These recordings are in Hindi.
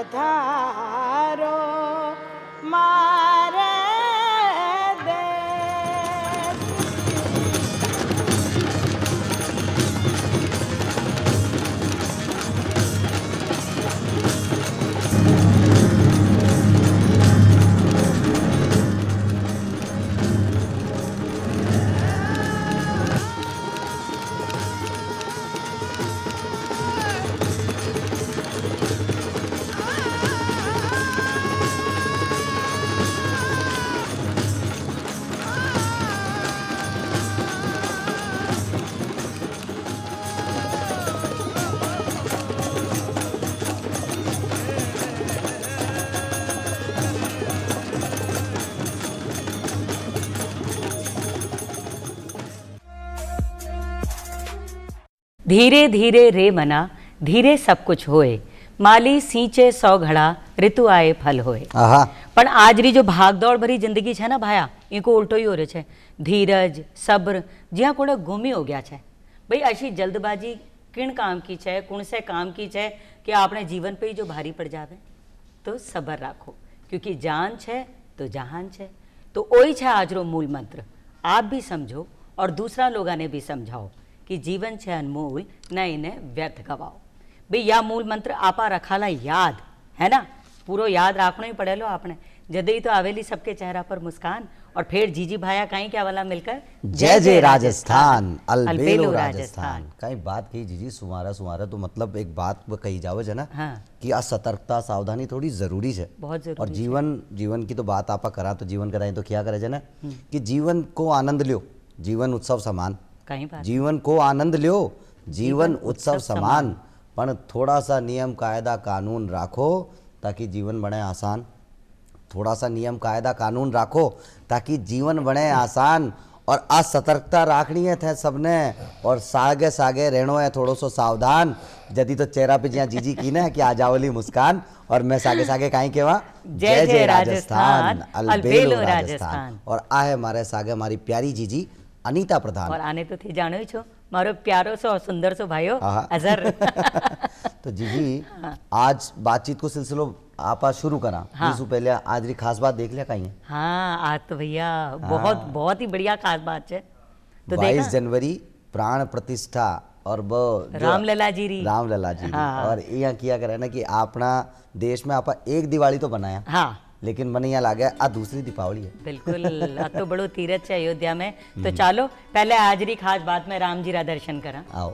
पधारो मारे देश। धीरे धीरे रे मना धीरे सब कुछ होए, माली सींचे 100 घड़ा ऋतु आए फल होए। पण આજની जो भागदौड़ भरी जिंदगी है ना भाया, इनको उल्टो ही हो रहे छे। धीरज सब्र ज्यां कोड़े गुमी हो गया छे। भाई अशी जल्दबाजी किण काम की छे, कुण से काम की छे कि आपने जीवन पे ही जो भारी पड़ जावे। तो सब्र राखो, क्योंकि जान छे तो जहान छे। तो ओई छे आजरो मूल मंत्र। आप भी समझो और दूसरा लोगों ने भी समझाओ कि जीवन छे अनमोल, न इन्हें व्यर्थ गवाओ। भाई या मूल मंत्र आपा रखाला याद है ना, पूरो याद रखना ही पड़ेलो आपने। जदे ही तो आवेली सबके चेहरा पर मुस्कान। और फिर जीजी भाया कहीं क्या वाला मिलकर जय जय राजस्थान अलबेलो राजस्थान। कहीं बात कही जीजी सुमारा सुमारा, तो मतलब एक बात कही जावे है ना। हाँ। कि आ सतर्कता सावधानी थोड़ी जरूरी है, बहुत जरूरी। और जीवन की तो बात आपा करा तो जीवन कराए तो क्या करे ना कि जीवन को आनंद लियो, जीवन उत्सव समान। जीवन को आनंद लियो, जीवन उत्सव समान। पण थोड़ा सा नियम कायदा कानून राखो ताकि जीवन बने आसान। थोड़ा सा नियम कायदा कानून राखो ताकि जीवन बने आसान। और असतर्कता राखनी है थे सबने, और सागे सागे रहनो है थोड़ो सो सावधान। जदी तो चेहरा पे जिया जीजी की ना कि आ जावली मुस्कान, और मैं सागे सागे काई केवा जय जय राजस्थान अलबेलो राजस्थान। और आ है मारे सागे हमारी प्यारी जीजी अनीता प्रधान। और आने तो थी जानो ही छो मारो प्यारो सो और सुंदर सो भाइयों अजहर। तो जीजी आज बातचीत को सिलसिलो आपा शुरू करा। हाँ। पहले आज री खास बात देख लिया कहीं है? हाँ आज तो भैया बहुत बहुत ही बढ़िया खास बात है। तो 22 जनवरी प्राण प्रतिष्ठा और वो रामलला जी। हाँ। और यहाँ किया करे ना कि अपना देश में आपा एक दिवाली तो बनाया। हाँ। लेकिन मन यहाँ लागे आ दूसरी दीपावली है। बिल्कुल आ तो बड़ो तीरथ है अयोध्या में। तो चलो पहले आज री खास बात में राम जी रा दर्शन करा। आओ।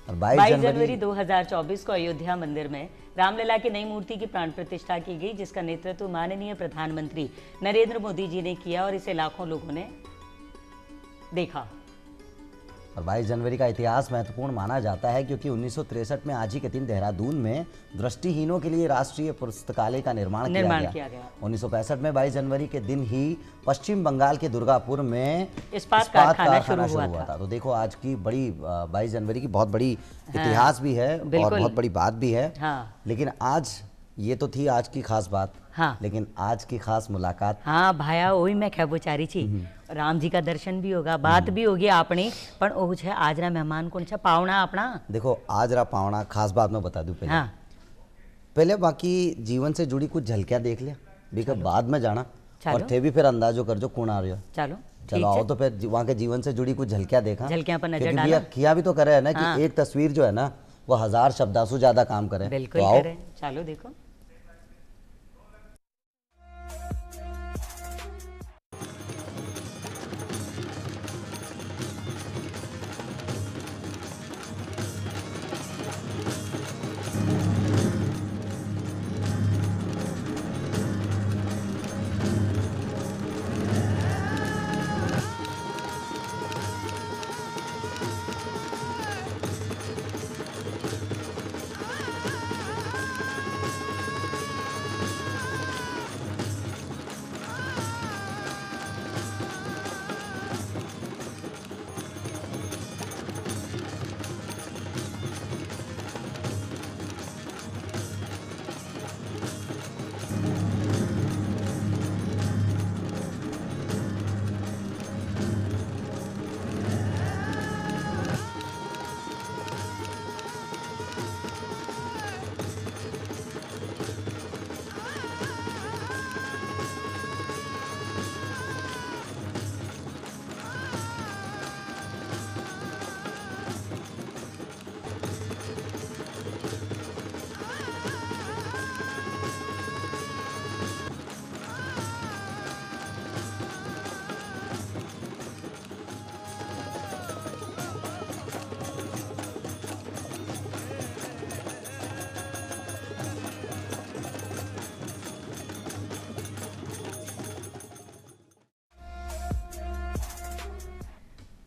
22 जनवरी 2024 को अयोध्या मंदिर में रामलला की नई मूर्ति की प्राण प्रतिष्ठा की गई, जिसका नेतृत्व माननीय प्रधानमंत्री नरेंद्र मोदी जी ने किया और इसे लाखों लोगों ने देखा। और 22 जनवरी का इतिहास महत्वपूर्ण माना जाता है क्योंकि 1963 में आज ही के दिन देहरादून में दृष्टिहीनों के लिए राष्ट्रीय पुस्तकालय का निर्माण किया गया। 1965 में 22 जनवरी के दिन ही पश्चिम बंगाल के दुर्गापुर में इस्पात कारखाना शुरू हुआ था। तो देखो आज की बड़ी 22 जनवरी की बहुत बड़ी इतिहास भी है और बहुत बड़ी बात भी है। लेकिन आज ये तो थी आज की खास बात। हाँ। लेकिन आज की खास मुलाकात। हाँ भाया वही मैं खेबोचारी थी। राम जी का दर्शन भी होगा, बात भी होगी अपनी। पर ओ छे आज रा मेहमान कौन छे पावना अपना। देखो आज रा पावना खास बात मैं बता दूं पहले। हाँ। पहले बाकी जीवन से जुड़ी कुछ झलकियां देख लिया, बिका बाद में जाना। और थे भी फिर अंदाजो कर जो कौन आ रही हो। चलो आओ तो फिर वहाँ के जीवन से जुड़ी कुछ झलकियां देखा। झलकियां पर नजर डाला। किया भी तो करे है ना कि एक तस्वीर जो है ना वो 1000 शब्दासु ज्यादा काम करे। बिल्कुल करे। चलो देखो।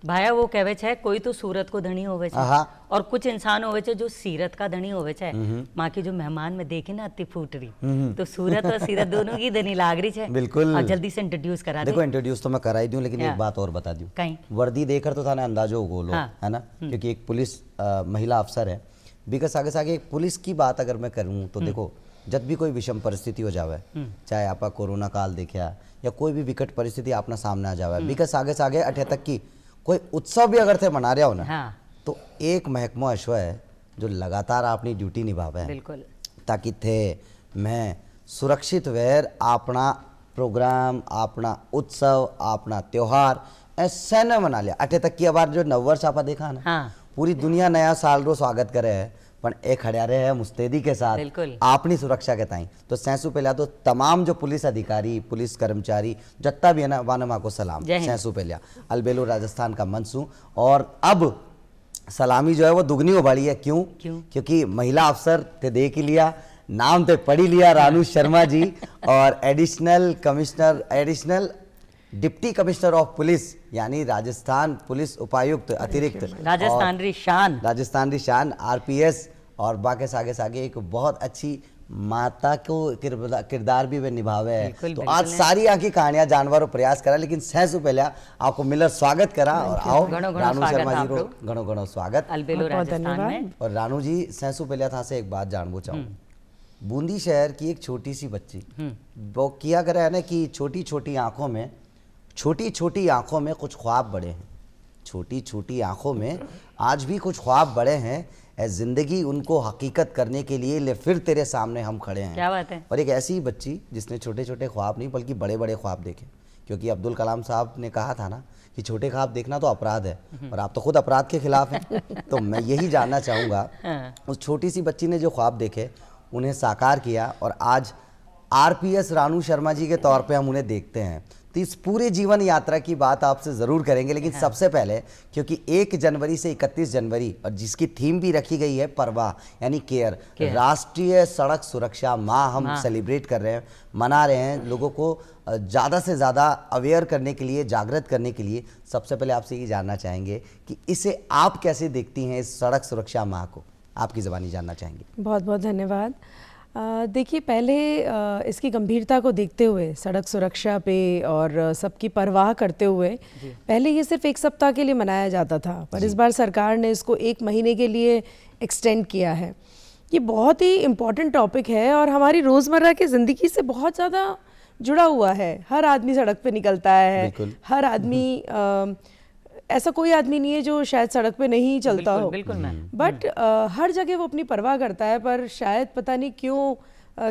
भाया वो कहवे छे कोई तो सूरत को धनी होवे छे और कुछ इंसान होवे छे जो सीरत का धनी होवे छे। माँ की जो मेहमान में देखे ना अति फूट रही, तो सूरत और सीरत दोनों की धनी लाग रही है। बिल्कुल। और जल्दी से इंट्रोड्यूस करा दे। देखो इंट्रोड्यूस तो मैं करा ही दूं, लेकिन एक बात और बता दूं, वर्दी देखकर तो थाने अंदाजो हो लो, है ना, क्योंकि एक पुलिस महिला अफसर है। बिकॉज आगे से आगे एक पुलिस की बात अगर मैं करूँ तो देखो, जब भी कोई विषम परिस्थिति हो जावे, चाहे आपका कोरोना काल देखा या कोई भी विकट परिस्थिति अपना सामने आ जावे, बिकॉज आगे से आगे अठे तक की कोई उत्सव भी अगर थे मना रहा हो ना, तो एक महकमा ऐसा है जो लगातार अपनी ड्यूटी निभावे, बिल्कुल, ताकि थे मैं सुरक्षित वैर अपना प्रोग्राम, अपना उत्सव, अपना त्योहार ऐसे न मना लिया। अठे तक की अबार जो नववर्ष आपा देखा ना, पूरी दुनिया नया साल रो स्वागत करे है, पर एक खड़िया रहे हैं मुस्तैदी के साथ अपनी सुरक्षा के ताई। तो सैसु पहला तो तमाम जो पुलिस अधिकारी, पुलिस कर्मचारी जत्ता भी है ना, वानमा को सलाम। सैसु पहला अलबेलो राजस्थान का मंसू, और अब सलामी जो है वो दुगनी हो बढ़ी है। क्यों? क्योंकि महिला अफसर ते देख ही लिया, नाम ते पढ़ी लिया, रानू शर्मा जी, और additional deputy commissioner of police, यानी राजस्थान पुलिस उपायुक्त अतिरिक्त, राजस्थान री शान RPS, और बाकी सागे सागे एक बहुत अच्छी माता को किरदार भी वे निभावे है। तो आज सारी आखी कहानियां जानवर प्रयास करा, लेकिन सहसु पहले आपको मिलर स्वागत करा। और आओ रानू शर्मा जी को घणो घणो स्वागत राजस्थान में। और रानू जी, सहसु पहले था से एक बात जानबो चाहूँ, बूंदी शहर की एक छोटी सी बच्ची वो किया करे है ना कि छोटी छोटी आंखों में कुछ ख्वाब बड़े हैं, छोटी छोटी आंखों में आज भी कुछ ख्वाब बड़े हैं। जिंदगी उनको हकीकत करने के लिए ले फिर तेरे सामने हम खड़े हैं। क्या बात है। और एक ऐसी बच्ची जिसने छोटे छोटे ख्वाब नहीं बल्कि बड़े बड़े ख्वाब देखे, क्योंकि अब्दुल कलाम साहब ने कहा था ना कि छोटे ख्वाब देखना तो अपराध है, और आप तो खुद अपराध के खिलाफ हैं। तो मैं यही जानना चाहूँगा, उस छोटी सी बच्ची ने जो ख्वाब देखे उन्हें साकार किया, और आज RPS रानू शर्मा जी के तौर पे हम उन्हें देखते हैं। तो इस पूरे जीवन यात्रा की बात आपसे ज़रूर करेंगे, लेकिन सबसे पहले क्योंकि 1 जनवरी से 31 जनवरी, और जिसकी थीम भी रखी गई है परवाह यानी केयर, राष्ट्रीय सड़क सुरक्षा माह हम सेलिब्रेट कर रहे हैं, मना रहे हैं, लोगों को ज़्यादा से ज़्यादा अवेयर करने के लिए, जागृत करने के लिए। सबसे पहले आपसे ये जानना चाहेंगे कि इसे आप कैसे देखती हैं, इस सड़क सुरक्षा माह को आपकी ज़बानी जानना चाहेंगे। बहुत बहुत धन्यवाद। देखिए, पहले इसकी गंभीरता को देखते हुए, सड़क सुरक्षा पे और सबकी परवाह करते हुए, पहले ये सिर्फ 1 सप्ताह के लिए मनाया जाता था, पर इस बार सरकार ने इसको 1 महीने के लिए एक्सटेंड किया है। ये बहुत ही इम्पॉर्टेंट टॉपिक है और हमारी रोज़मर्रा की ज़िंदगी से बहुत ज़्यादा जुड़ा हुआ है। हर आदमी सड़क पे निकलता है, हर आदमी ऐसा कोई आदमी नहीं है जो शायद सड़क पे नहीं चलता हो, बट हर जगह वो अपनी परवाह करता है। पर शायद पता नहीं क्यों,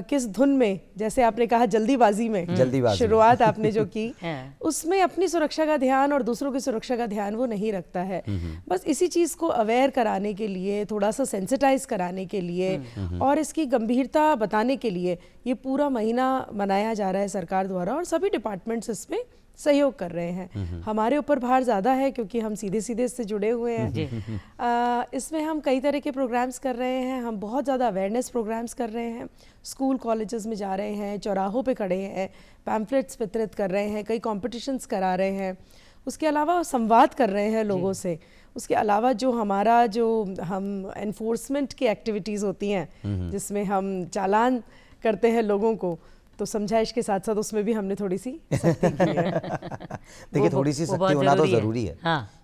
किस धुन में, जैसे आपने कहा जल्दीबाजी में शुरुआत आपने जो की, उसमें अपनी सुरक्षा का ध्यान और दूसरों की सुरक्षा का ध्यान वो नहीं रखता है। बस इसी चीज़ को अवेयर कराने के लिए, थोड़ा सा सेंसिटाइज कराने के लिए और इसकी गंभीरता बताने के लिए ये पूरा महीना मनाया जा रहा है सरकार द्वारा, और सभी डिपार्टमेंट्स इसमें सहयोग कर रहे हैं। हमारे ऊपर भार ज़्यादा है क्योंकि हम सीधे सीधे इससे जुड़े हुए हैं। इसमें हम कई तरह के प्रोग्राम्स कर रहे हैं, हम बहुत ज़्यादा अवेयरनेस प्रोग्राम्स कर रहे हैं, स्कूल कॉलेजेस में जा रहे हैं, चौराहों पे खड़े हैं, पैम्फलेट्स वितरित कर रहे हैं, कई कॉम्पिटिशन्स करा रहे हैं, उसके अलावा संवाद कर रहे हैं लोगों से। उसके अलावा जो हमारा हम एनफोर्समेंट की एक्टिविटीज़ होती हैं, जिसमें हम चालान करते हैं लोगों को, तो समझाइश के साथ साथ उसमें भी हमने थोड़ी सी सख्ती की है। देखिए, थोड़ी सी सख्ती होना तो जरूरी है,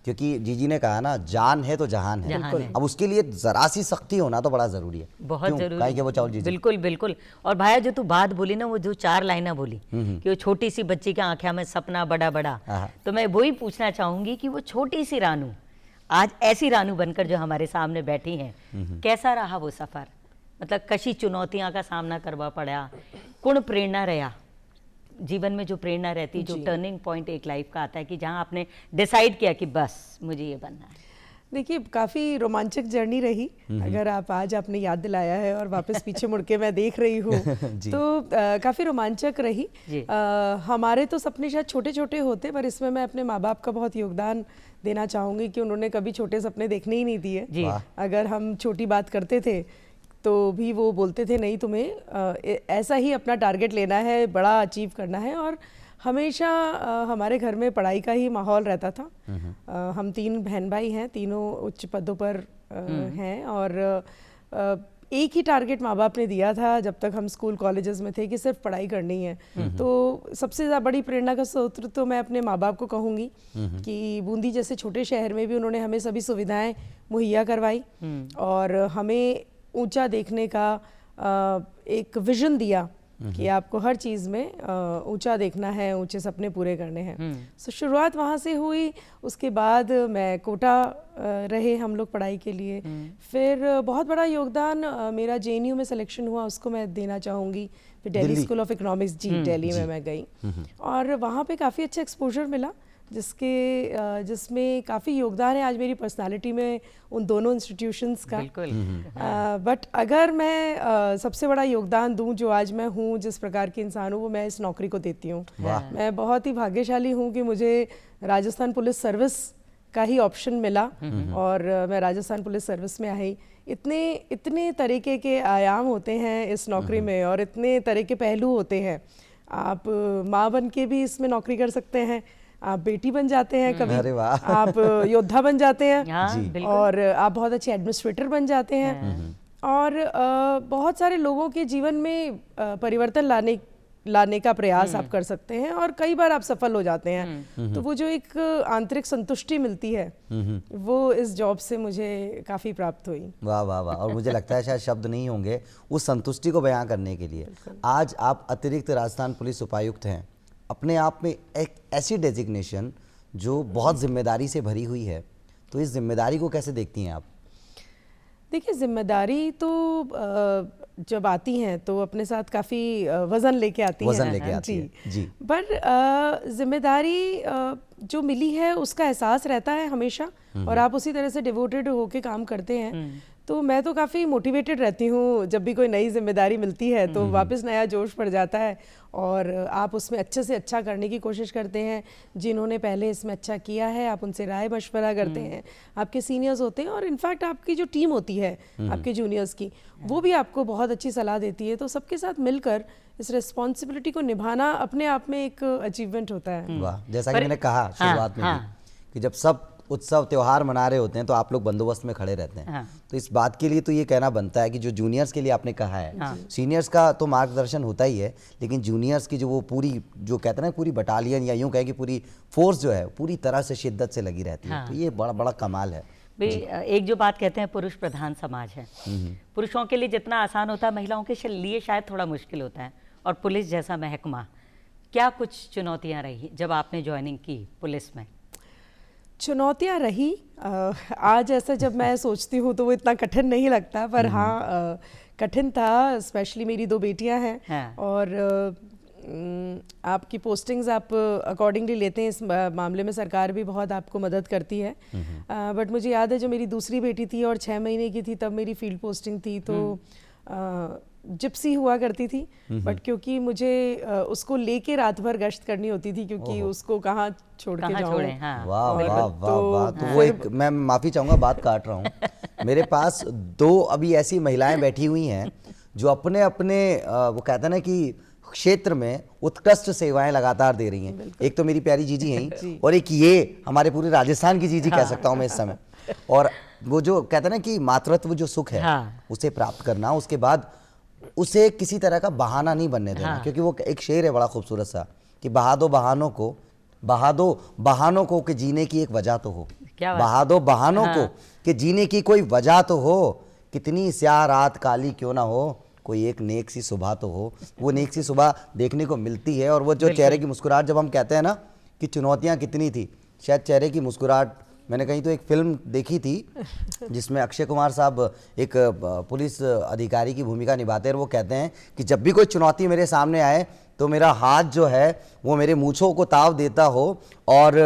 क्योंकि जीजी ने कहा ना, जान है तो जहान है। अब उसके लिए जरा सी सख्ती होना तो बड़ा जरूरी है, बहुत जरूरी। वो चावल जीजी, बिल्कुल बिल्कुल। और भाया जो तू बात बोली ना, वो जो 4 लाइनें बोली कि वो छोटी सी बच्ची के आंखें में सपना बड़ा बड़ा, तो मैं वही पूछना चाहूंगी कि वो छोटी सी रानू आज ऐसी रानू बनकर जो हमारे सामने बैठी है, कैसा रहा वो सफर? मतलब कशी चुनौतियां का सामना करवा पड़ा, कौन प्रेरणा रहा जीवन में, जो प्रेरणा रहती, जो टर्निंग पॉइंट एक लाइफ का आता है कि जहां आपने डिसाइड किया कि बस मुझे ये बनना है? देखिए, काफ़ी रोमांचक जर्नी रही। अगर आप आज आपने याद दिलाया है और वापस पीछे मुड़ के मैं देख रही हूँ तो काफ़ी रोमांचक रही। हमारे तो सपने शायद छोटे छोटे होते, पर इसमें मैं अपने माँ बाप का बहुत योगदान देना चाहूँगी कि उन्होंने कभी छोटे सपने देखने ही नहीं दिए। अगर हम छोटी बात करते थे तो भी वो बोलते थे नहीं, तुम्हें ऐसा ही अपना टारगेट लेना है, बड़ा अचीव करना है। और हमेशा हमारे घर में पढ़ाई का ही माहौल रहता था। हम 3 बहन भाई हैं, तीनों उच्च पदों पर हैं, और एक ही टारगेट माँ बाप ने दिया था जब तक हम स्कूल कॉलेजेस में थे कि सिर्फ पढ़ाई करनी है। तो सबसे ज़्यादा बड़ी प्रेरणा का स्रोत तो मैं अपने माँ बाप को कहूँगी कि बूंदी जैसे छोटे शहर में भी उन्होंने हमें सभी सुविधाएं मुहैया करवाई और हमें ऊंचा देखने का एक विजन दिया कि आपको हर चीज़ में ऊंचा देखना है, ऊंचे सपने पूरे करने हैं। सो शुरुआत वहाँ से हुई। उसके बाद मैं कोटा रहे हम लोग पढ़ाई के लिए। फिर बहुत बड़ा योगदान मेरा JNU में सिलेक्शन हुआ, उसको मैं देना चाहूँगी। फिर दिल्ली स्कूल ऑफ इकोनॉमिक्स, जी दिल्ली में मैं गई और वहाँ पे काफ़ी अच्छा एक्सपोजर मिला, जिसमें काफ़ी योगदान है आज मेरी पर्सनालिटी में उन दोनों इंस्टीट्यूशंस का। बट अगर मैं सबसे बड़ा योगदान दूं जो आज मैं हूं, जिस प्रकार के इंसान हूं, वो मैं इस नौकरी को देती हूं। मैं बहुत ही भाग्यशाली हूं कि मुझे राजस्थान पुलिस सर्विस का ही ऑप्शन मिला और मैं राजस्थान पुलिस सर्विस में आई। इतने तरीके के आयाम होते हैं इस नौकरी में और इतने तरह के पहलू होते हैं। आप माँ बन के भी इसमें नौकरी कर सकते हैं, आप बेटी बन जाते हैं कभी, आप योद्धा बन जाते हैं और आप बहुत अच्छे एडमिनिस्ट्रेटर बन जाते हैं और बहुत सारे लोगों के जीवन में परिवर्तन लाने का प्रयास आप कर सकते हैं और कई बार आप सफल हो जाते हैं। तो वो जो एक आंतरिक संतुष्टि मिलती है वो इस जॉब से मुझे काफ़ी प्राप्त हुई। वाह वाह वाह। और मुझे लगता है शायद शब्द नहीं होंगे उस संतुष्टि को बयां करने के लिए। आज आप अतिरिक्त राजस्थान पुलिस उपायुक्त हैं, अपने आप में एक ऐसी डेजिग्नेशन जो बहुत जिम्मेदारी से भरी हुई है, तो इस जिम्मेदारी को कैसे देखती हैं आप? देखिए, जिम्मेदारी तो जब आती हैं तो अपने साथ काफ़ी वज़न लेके आती हैं। जी। पर जिम्मेदारी जो मिली है उसका एहसास रहता है हमेशा और आप उसी तरह से डिवोटेड होके काम करते हैं। तो मैं तो काफ़ी मोटिवेटेड रहती हूँ जब भी कोई नई जिम्मेदारी मिलती है, तो वापस नया जोश पड़ जाता है और आप उसमें अच्छे से अच्छा करने की कोशिश करते हैं। जिन्होंने पहले इसमें अच्छा किया है आप उनसे राय मशवरा करते हैं, आपके सीनियर्स होते हैं और इनफैक्ट आपकी जो टीम होती है आपके जूनियर्स की, वो भी आपको बहुत अच्छी सलाह देती है। तो सबके साथ मिलकर इस रिस्पॉन्सिबिलिटी को निभाना अपने आप में एक अचीवमेंट होता है। वाह, जैसा कि मैंने कहा शुरुआत में कि जब सब उत्सव त्योहार मना रहे होते हैं तो आप लोग बंदोबस्त में खड़े रहते हैं। तो इस बात के लिए तो ये कहना बनता है कि जो जूनियर्स के लिए आपने कहा है, सीनियर्स का तो मार्गदर्शन होता ही है, लेकिन जूनियर्स की जो वो पूरी जो कहते हैं ना पूरी बटालियन या यूं कहें कि पूरी फोर्स जो है पूरी तरह से शिद्दत से लगी रहती है। तो ये बड़ा बड़ा कमाल है। एक जो बात कहते हैं पुरुष प्रधान समाज है, पुरुषों के लिए जितना आसान होता है महिलाओं के लिए शायद थोड़ा मुश्किल होता है। और पुलिस जैसा महकमा, क्या कुछ चुनौतियाँ रही जब आपने ज्वाइनिंग की पुलिस में? चुनौतियाँ रही, आज ऐसा जब मैं सोचती हूँ तो वो इतना कठिन नहीं लगता, पर हाँ कठिन था। स्पेशली मेरी 2 बेटियाँ हैं और आपकी पोस्टिंग्स आप अकॉर्डिंगली लेते हैं। इस मामले में सरकार भी बहुत आपको मदद करती है। बट मुझे याद है जब मेरी दूसरी बेटी थी और 6 महीने की थी तब मेरी फील्ड पोस्टिंग थी, तो जिप्सी हुआ करती थी। बट क्योंकि मुझे उसको लेके रात भर गश्त करनी होती थी क्योंकि उसको कहाँ छोड़ के जाऊँ। वाह वाह वाह वाह। तो वो एक, मैं माफ़ी चाहूँगा बात काट रहा हूँ, मेरे पास 2 अभी ऐसी महिलाएं बैठी हुई हैं जो अपने अपने वो कहते हैं ना कि क्षेत्र में उत्कृष्ट सेवाएं लगातार दे रही हैं। एक तो मेरी प्यारी जीजी हैं और एक ये हमारे पूरे राजस्थान की जीजी कह सकता हूँ मैं इस समय। और वो जो कहते हैं ना कि मातृत्व जो सुख है उसे प्राप्त करना, उसके बाद उसे किसी तरह का बहाना नहीं बनने देना। क्योंकि वो एक शेर है बड़ा खूबसूरत सा कि बहा दो बहानों को कि जीने की एक वजह तो हो। बहा दो बहानों को कि जीने की कोई वजह तो हो, कितनी स्याह रात काली क्यों ना हो, कोई एक नेक सी सुबह तो हो। वो नेक सी सुबह देखने को मिलती है और वो जो चेहरे की मुस्कुराहट, जब हम कहते हैं ना कि चुनौतियाँ कितनी थी, शायद चेहरे की मुस्कुराहट, मैंने कहीं तो एक फिल्म देखी थी जिसमें अक्षय कुमार साहब एक पुलिस अधिकारी की भूमिका निभाते हैं और वो कहते हैं कि जब भी कोई चुनौती मेरे सामने आए तो मेरा हाथ जो है वो मेरे मूंछों को ताव देता हो और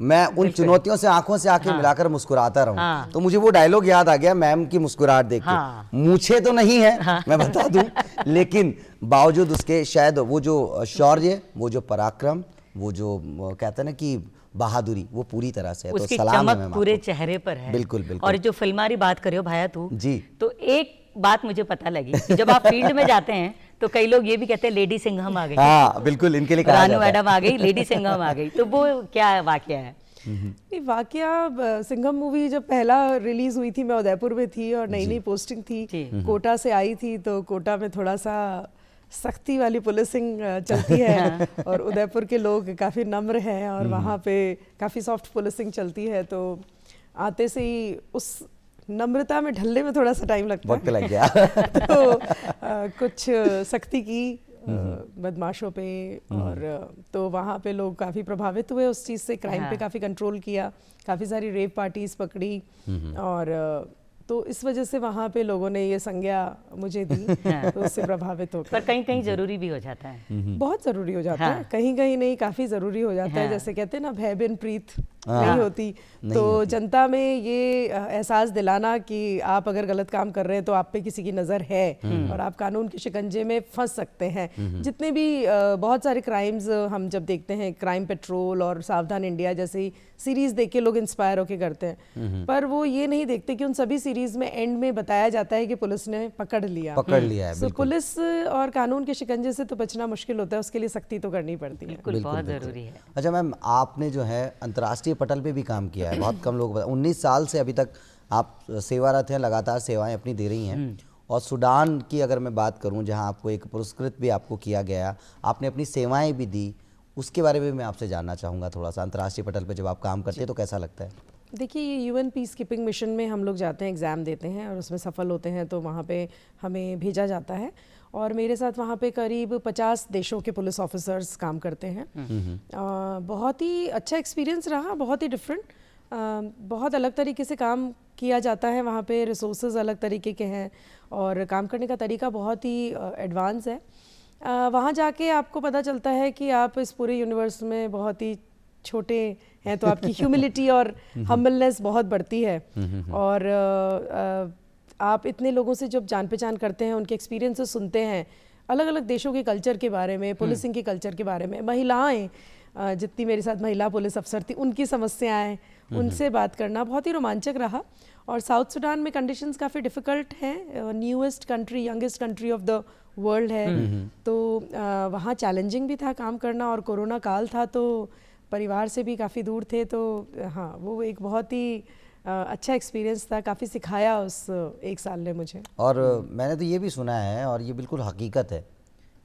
मैं उन चुनौतियों से आंखों से आंखें मिलाकर मुस्कुराता रहूं। तो मुझे वो डायलॉग याद आ गया मैम की मुस्कुराहट देख के। मूछे तो नहीं है मैं बता दूं, लेकिन बावजूद उसके शायद वो जो शौर्य, वो जो पराक्रम, वो जो कहते हैं ना कि बहादुरी, वो पूरी तरह से है। उसकी तो सलाम चमक पूरे चेहरे पर है। बिल्कुल बिल्कुल। और जो फिल्मारी बात कर रहे हो भाया तू जी, तो एक बात मुझे पता लगी कि जब आप फील्ड में जाते हैं तो कई लोग ये भी कहते हैं लेडी सिंघम आ गई। हाँ बिल्कुल, इनके लिए कहा रानू जाता है। मैडम आ गई, लेडी सिंघम आ गई, तो वो क्या वाकया है? नहीं, वाकया सिंघम मूवी जब पहला रिलीज हुई थी, मैं उदयपुर में थी और नई नई पोस्टिंग थी, कोटा से आई थी, तो कोटा में थोड़ा सा सख्ती वाली पुलिसिंग चलती है और उदयपुर के लोग काफ़ी नम्र हैं और वहाँ पे काफ़ी सॉफ्ट पुलिसिंग चलती है, तो आते से ही उस नम्रता में ढलने में थोड़ा सा टाइम लगता है, वक्त लग गया। तो कुछ सख्ती की बदमाशों पे, और तो वहाँ पे लोग काफ़ी प्रभावित हुए उस चीज़ से, क्राइम पे काफ़ी कंट्रोल किया, काफ़ी सारी रेप पार्टीज पकड़ी, और तो इस वजह से वहाँ पे लोगों ने ये संज्ञा मुझे दी, तो उससे प्रभावित होकर। पर कहीं कहीं जरूरी भी हो जाता है। बहुत ज़रूरी हो जाता है, कहीं कहीं नहीं, काफ़ी ज़रूरी हो जाता है। जैसे कहते हैं ना, भय बिन प्रीत नहीं होती, तो जनता में ये एहसास दिलाना कि आप अगर गलत काम कर रहे हैं तो आप पे किसी की नज़र है और आप कानून के शिकंजे में फंस सकते हैं। जितने भी बहुत सारे क्राइम्स हम जब देखते हैं, क्राइम पेट्रोल और सावधान इंडिया जैसी सीरीज देख के लोग इंस्पायर होके करते हैं, पर वो ये नहीं देखते कि उन सभी सीरीज में एंड में बताया जाता है कि पुलिस ने पकड़ लिया है। तो पुलिस और कानून के शिकंजे से तो बचना मुश्किल होता है, उसके लिए सख्ती तो करनी पड़ती है। बिल्कुल, बहुत जरूरी है। अच्छा मैम, आपने जो है अंतर्राष्ट्रीय पटल पे भी काम किया है, बहुत कम लोग 19 साल से अभी तक आप सेवारत हैं, लगातार सेवाएं अपनी दे रही हैं। और सूडान की अगर मैं बात करूं, जहां आपको एक पुरस्कृत भी आपको किया गया, आपने अपनी सेवाएं भी दी, उसके बारे में मैं आपसे जानना चाहूँगा थोड़ा सा। अंतर्राष्ट्रीय पटल पे जब आप काम करते हैं तो कैसा लगता है? देखिए, ये यूएन पीस कीपिंग मिशन में हम लोग जाते हैं, एग्ज़ाम देते हैं और उसमें सफल होते हैं तो वहाँ पे हमें भेजा जाता है, और मेरे साथ वहाँ पे करीब 50 देशों के पुलिस ऑफिसर्स काम करते हैं। बहुत ही अच्छा एक्सपीरियंस रहा, बहुत ही डिफरेंट, बहुत अलग तरीके से काम किया जाता है वहाँ पे, रिसोर्सेज अलग तरीके के हैं और काम करने का तरीका बहुत ही एडवांस है। वहाँ जाके आपको पता चलता है कि आप इस पूरे यूनिवर्स में बहुत ही छोटे हैं, तो आपकी ह्यूमिलिटी और हम्बलनेस बहुत बढ़ती है, और आप इतने लोगों से जब जान पहचान करते हैं, उनके एक्सपीरियंसेस सुनते हैं, अलग अलग देशों के कल्चर के बारे में, पुलिसिंग के कल्चर के बारे में, महिलाएं, जितनी मेरे साथ महिला पुलिस अफसर थी, उनकी समस्याएं, उनसे बात करना बहुत ही रोमांचक रहा। और साउथ सूडान में कंडीशंस काफ़ी डिफ़िकल्ट हैं, newest country, youngest country of the world है, तो वहाँ चैलेंजिंग भी था काम करना, और कोरोना काल था तो परिवार से भी काफ़ी दूर थे, तो हाँ, वो एक बहुत ही अच्छा एक्सपीरियंस था, काफ़ी सिखाया उस एक साल ने मुझे। और मैंने तो ये भी सुना है, और ये बिल्कुल हकीकत है,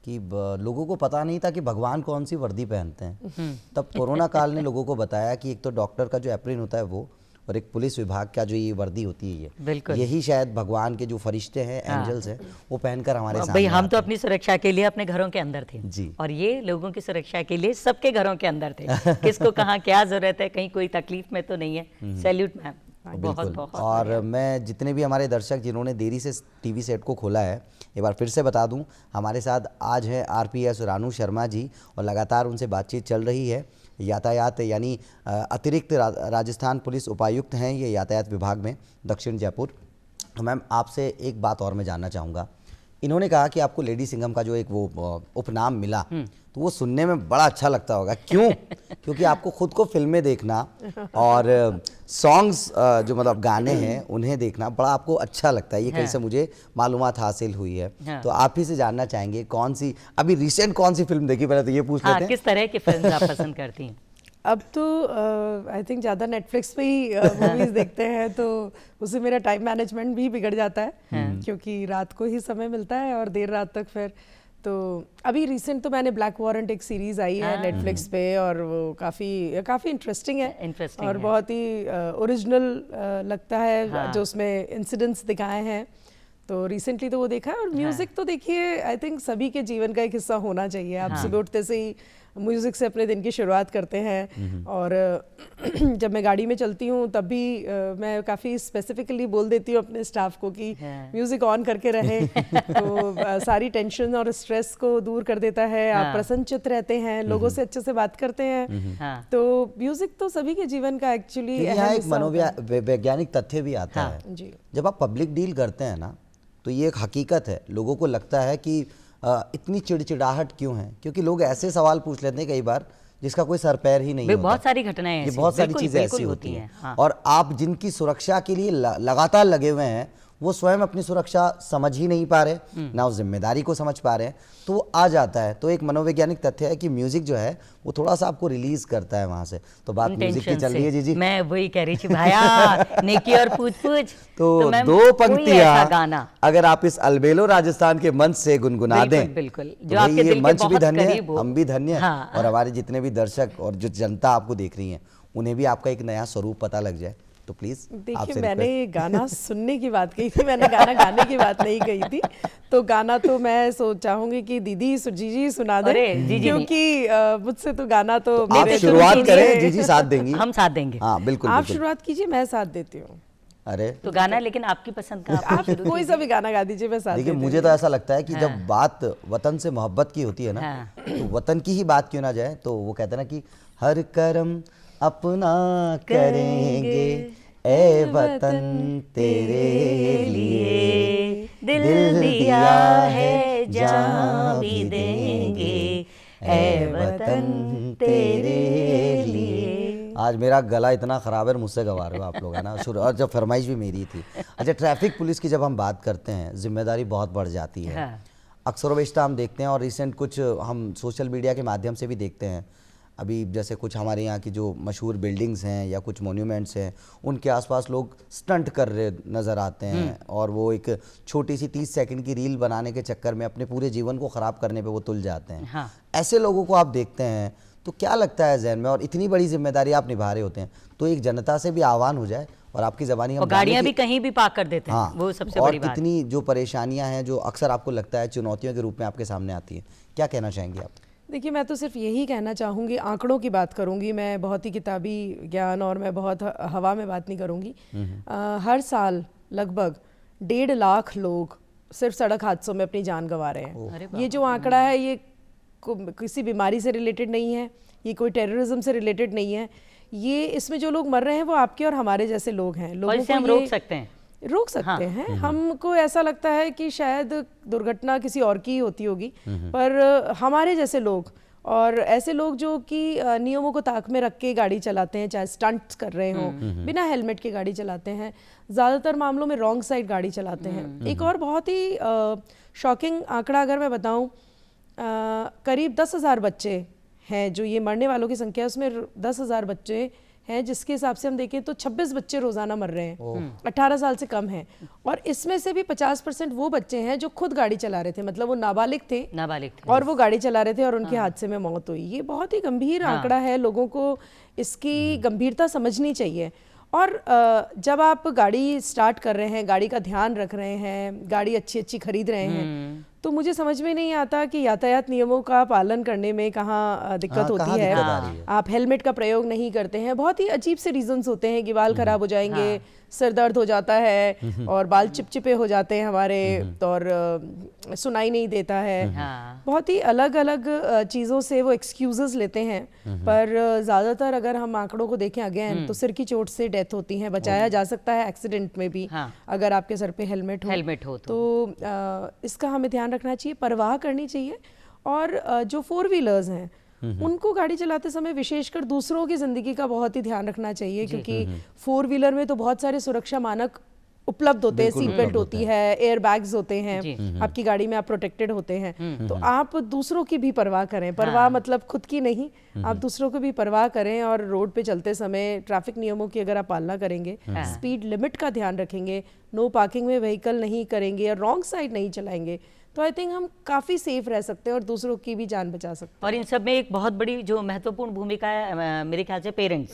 कि लोगों को पता नहीं था कि भगवान कौन सी वर्दी पहनते हैं। तब कोरोना काल ने लोगों को बताया कि एक तो डॉक्टर का जो एप्रिन होता है वो, और एक पुलिस विभाग का जो ये वर्दी होती है, यही शायद भगवान के जो फरिश्ते हैं, एंजल्स हैं, वो पहनकर हमारे सामने। भाई, हम तो अपनी सुरक्षा के लिए अपने घरों के अंदर थे जी, और ये लोगों की सुरक्षा के लिए सबके घरों के अंदर थे। किसको कहाँ क्या जरूरत है, कहीं कोई तकलीफ में तो नहीं है। सैल्यूट मैम, बहुत बहुत। और मैं जितने भी हमारे दर्शक जिन्होंने देरी से टीवी सेट को खोला है, एक बार फिर से बता दूं, हमारे साथ आज हैं आरपीएस रानू शर्मा जी, और लगातार उनसे बातचीत चल रही है। यातायात यानी अतिरिक्त राजस्थान पुलिस उपायुक्त हैं ये यातायात विभाग में, दक्षिण जयपुर। तो मैम, आपसे एक बात और मैं जानना चाहूँगा। इन्होंने कहा कि आपको लेडी सिंघम का जो एक वो उपनाम मिला, तो वो सुनने में बड़ा अच्छा लगता होगा। क्यों? क्योंकि आपको खुद को फिल्में देखना और सॉन्ग्स जो मतलब गाने हैं उन्हें देखना बड़ा आपको अच्छा लगता है, ये कहीं से मुझे मालूमात हासिल हुई है। तो आप ही से जानना चाहेंगे, कौन सी अभी रिसेंट कौन सी फिल्म देखी, पहले तो ये पूछ लेते हैं। किस तरह की फिल्म आप पसंद करती हैं? अब तो आई थिंक ज़्यादा नेटफ्लिक्स पे ही मूवीज़ देखते हैं, तो उससे मेरा टाइम मैनेजमेंट भी बिगड़ जाता है, क्योंकि रात को ही समय मिलता है और देर रात तक फिर। तो अभी रिसेंट तो मैंने ब्लैक वारंट, एक सीरीज़ आई है नेटफ्लिक्स पे, और वो काफ़ी इंटरेस्टिंग है और बहुत ही ओरिजिनल लगता है, जो उसमें इंसिडेंट्स दिखाए हैं। तो रिसेंटली तो वो देखा है। और म्यूज़िक तो देखिए, आई थिंक सभी के जीवन का एक हिस्सा होना चाहिए। आप सुबह उठते से ही म्यूज़िक से अपने दिन की शुरुआत करते हैं, और जब मैं गाड़ी में चलती हूँ तब भी मैं काफ़ी स्पेसिफिकली बोल देती हूँ अपने स्टाफ को कि म्यूज़िक ऑन करके रहे, तो सारी टेंशन और स्ट्रेस को दूर कर देता है। आप प्रसन्नचित्त रहते हैं, लोगों से अच्छे से बात करते हैं। तो म्यूज़िक तो सभी के जीवन का एक्चुअली एक मनोवैज्ञानिक तथ्य भी आता है जी। जब आप पब्लिक डील करते हैं ना, तो ये एक हकीकत है, लोगों को लगता है कि इतनी चिड़चिड़ाहट क्यों है, क्योंकि लोग ऐसे सवाल पूछ लेते हैं कई बार जिसका कोई सर पैर ही नहीं होता। बहुत सारी घटनाएं ऐसी, बहुत सारी चीजें ऐसी होती हैं। और आप जिनकी सुरक्षा के लिए लगातार लगे हुए हैं, वो स्वयं अपनी सुरक्षा समझ ही नहीं पा रहे, ना उस जिम्मेदारी को समझ पा रहे हैं, तो वो आ जाता है। तो एक मनोवैज्ञानिक तथ्य है कि म्यूजिक जो है वो थोड़ा सा आपको रिलीज करता है वहां से। तो बात म्यूजिक की चल रही है जी। मैं वही कह रही थी भाया, नेकी और पूछ तो दो पंक्तियां अगर आप इस अलबेलो राजस्थान के मंच से गुनगुना दें, बिल्कुल, जो आपके दिल के मंच भी धन्य है, हम भी धन्य हैं, और हमारे जितने भी दर्शक और जो जनता आपको देख रही है उन्हें भी आपका एक नया स्वरूप पता लग जाए। तो प्लीज देखिए, मैंने गाना सुनने की बात कही थी, मैंने गाना गाने की बात नहीं कही थी। तो गाना तो मैं चाहूंगी कि दीदी जीजी सुना दें, क्योंकि मुझसे तो गाना तो आप शुरुआत करें, जीजी साथ देंगी, हम साथ देंगे। हाँ बिल्कुल, आप शुरुआत कीजिए, मैं साथ देती हूँ। अरे तो गाना लेकिन आपकी पसंद का, आप कोई सा भी गाना गा दीजिए, मैं साथ। देखिए, मुझे तो ऐसा लगता है कि जब बात वतन से मोहब्बत की होती है ना, तो वतन की ही बात क्यों ना जाए। तो वो कहते हैं ना कि हर कर्म अपना करेंगे ए वतन तेरे लिए, दिल दिया है जान भी देंगे ए वतन तेरे लिए। आज मेरा गला इतना खराब है, मुझसे गवा रहे हो आप लोग, है ना। और जब फरमाइश भी मेरी थी। अच्छा, ट्रैफिक पुलिस की जब हम बात करते हैं, जिम्मेदारी बहुत बढ़ जाती है। अक्सर वेश्ता हम देखते हैं, और रिसेंट कुछ हम सोशल मीडिया के माध्यम से भी देखते हैं। अभी जैसे कुछ हमारे यहाँ की जो मशहूर बिल्डिंग्स हैं या कुछ मोन्यूमेंट्स हैं, उनके आसपास लोग स्टंट कर रहे नज़र आते हैं, और वो एक छोटी सी 30 सेकंड की रील बनाने के चक्कर में अपने पूरे जीवन को ख़राब करने पे वो तुल जाते हैं। हाँ। ऐसे लोगों को आप देखते हैं तो क्या लगता है जहन में, और इतनी बड़ी जिम्मेदारी आप निभा रहे होते हैं, तो एक जनता से भी आह्वान हो जाए और आपकी ज़बानी हम गाड़ियाँ भी कहीं भी पार्क कर देते हैं। हाँ, वो सबसे बड़ी बात। और कितनी जो परेशानियाँ हैं जो अक्सर आपको लगता है चुनौतियों के रूप में आपके सामने आती है, क्या कहना चाहेंगे आप? देखिए, मैं तो सिर्फ यही कहना चाहूँगी, आंकड़ों की बात करूँगी मैं, बहुत ही किताबी ज्ञान और मैं बहुत हवा में बात नहीं करूँगी। हर साल लगभग 1.5 लाख लोग सिर्फ सड़क हादसों में अपनी जान गंवा रहे हैं। ये जो आंकड़ा है, ये किसी बीमारी से रिलेटेड नहीं है, ये कोई टेररिज्म से रिलेटेड नहीं है। ये इसमें जो लोग मर रहे हैं वो आपके और हमारे जैसे लोग हैं। लोगों को हम रोक सकते हैं। हमको ऐसा लगता है कि शायद दुर्घटना किसी और की होती होगी, पर हमारे जैसे लोग और ऐसे लोग जो कि नियमों को ताक में रख के गाड़ी चलाते हैं, चाहे स्टंट्स कर रहे हों, बिना हेलमेट के गाड़ी चलाते हैं, ज़्यादातर मामलों में रॉन्ग साइड गाड़ी चलाते हैं। एक और बहुत ही शॉकिंग आंकड़ा अगर मैं बताऊं, करीब 10,000 बच्चे हैं जो ये मरने वालों की संख्या, उसमें 10,000 बच्चे हैं, जिसके हिसाब से हम देखें तो 26 बच्चे रोजाना मर रहे हैं 18 साल से कम हैं। और इसमें से भी 50% वो बच्चे हैं जो खुद गाड़ी चला रहे थे, मतलब वो नाबालिग थे और वो गाड़ी चला रहे थे और उनके हादसे में मौत हुई। ये बहुत ही गंभीर आंकड़ा है, लोगों को इसकी गंभीरता समझनी चाहिए। और जब आप गाड़ी स्टार्ट कर रहे हैं, गाड़ी का ध्यान रख रहे हैं, गाड़ी अच्छी खरीद रहे हैं, तो मुझे समझ में नहीं आता कि यातायात नियमों का पालन करने में कहाँ दिक्कत होती है। आप हेलमेट का प्रयोग नहीं करते हैं, बहुत ही अजीब से रीजंस होते हैं कि बाल खराब हो जाएंगे, सिर दर्द हो जाता है और बाल चिपचिपे हो जाते हैं हमारे, और सुनाई नहीं देता है। बहुत ही अलग अलग चीज़ों से वो एक्सक्यूजेस लेते हैं। पर ज़्यादातर अगर हम आंकड़ों को देखें अगेन, तो सिर की चोट से डेथ होती है, बचाया जा सकता है एक्सीडेंट में भी अगर आपके सर पे हेलमेट हो तो इसका हमें ध्यान रखना चाहिए, परवाह करनी चाहिए। और जो 4 व्हीलर्स हैं उनको गाड़ी चलाते समय विशेषकर दूसरों की जिंदगी का बहुत ही ध्यान रखना चाहिए, क्योंकि 4 व्हीलर में तो बहुत सारे सुरक्षा मानक उपलब्ध होते हैं, सीट बेल्ट होती है, एयर बैग्स होते हैं, आपकी गाड़ी में आप प्रोटेक्टेड होते हैं। तो आप दूसरों की भी परवाह करें, परवाह मतलब खुद की नहीं, आप दूसरों की भी परवाह करें। और रोड पे चलते समय ट्रैफिक नियमों की अगर आप पालना करेंगे, स्पीड लिमिट का ध्यान रखेंगे, नो पार्किंग में व्हीकल नहीं करेंगे और रॉन्ग साइड नहीं चलाएंगे, तो आई थिंक हम काफी सेफ रह सकते हैं और दूसरों की भी जान बचा सकते हैं। और इन सब में एक बहुत बड़ी जो महत्वपूर्ण भूमिका है मेरे ख्याल से पेरेंट्स,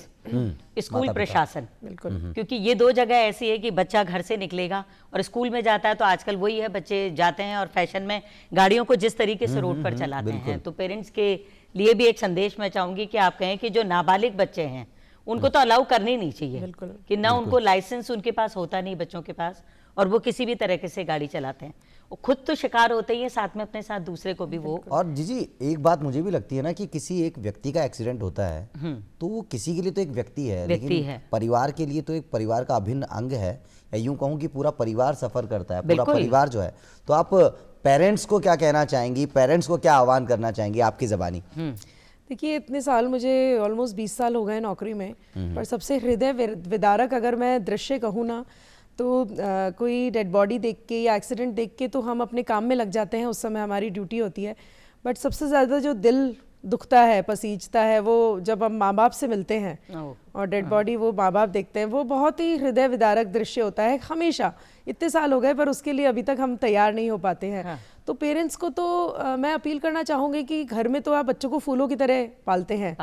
स्कूल प्रशासन, बिल्कुल, क्योंकि ये 2 जगह ऐसी है कि बच्चा घर से निकलेगा और स्कूल में जाता है, तो आजकल वही है, बच्चे जाते हैं और फैशन में गाड़ियों को जिस तरीके से रोड पर चलाते हैं, तो पेरेंट्स के लिए भी एक संदेश मैं चाहूंगी कि आप कहें कि जो नाबालिग बच्चे हैं उनको तो अलाउ करनी नहीं चाहिए, कि ना उनको लाइसेंस उनके पास होता नहीं बच्चों के पास, और वो किसी भी तरीके से गाड़ी चलाते हैं, वो खुद तो शिकार होते ही है, साथ में अपने साथ दूसरे को भी वो। और जी एक बात मुझे भी लगती है ना कि किसी एक व्यक्ति का एक्सीडेंट होता है तो वो किसी के लिए तो एक व्यक्ति है, लेकिन परिवार के लिए तो एक परिवार का अभिन्न अंग है, या यूं कहूं कि पूरा परिवार सफर करता है, पूरा परिवार जो है। तो आप पेरेंट्स को क्या कहना चाहेंगी, पेरेंट्स को क्या आह्वान करना चाहेंगी आपकी ज़बानी? देखिए, इतने साल, मुझे ऑलमोस्ट 20 साल हो गए नौकरी में, पर सबसे हृदय विदारक अगर मैं दृश्य कहूँ ना, तो कोई डेड बॉडी देख के या एक्सीडेंट देख के तो हम अपने काम में लग जाते हैं, उस समय हमारी ड्यूटी होती है। बट सबसे ज़्यादा जो दिल दुखता है, पसीजता है, वो जब हम माँ बाप से मिलते हैं और डेड बॉडी वो माँ बाप देखते हैं, वो बहुत ही हृदय विदारक दृश्य होता है हमेशा। इतने साल हो गए पर उसके लिए अभी तक हम तैयार नहीं हो पाते हैं। हाँ। तो पेरेंट्स को तो मैं अपील करना चाहूँगी कि घर में तो आप बच्चों को फूलों की तरह पालते हैं,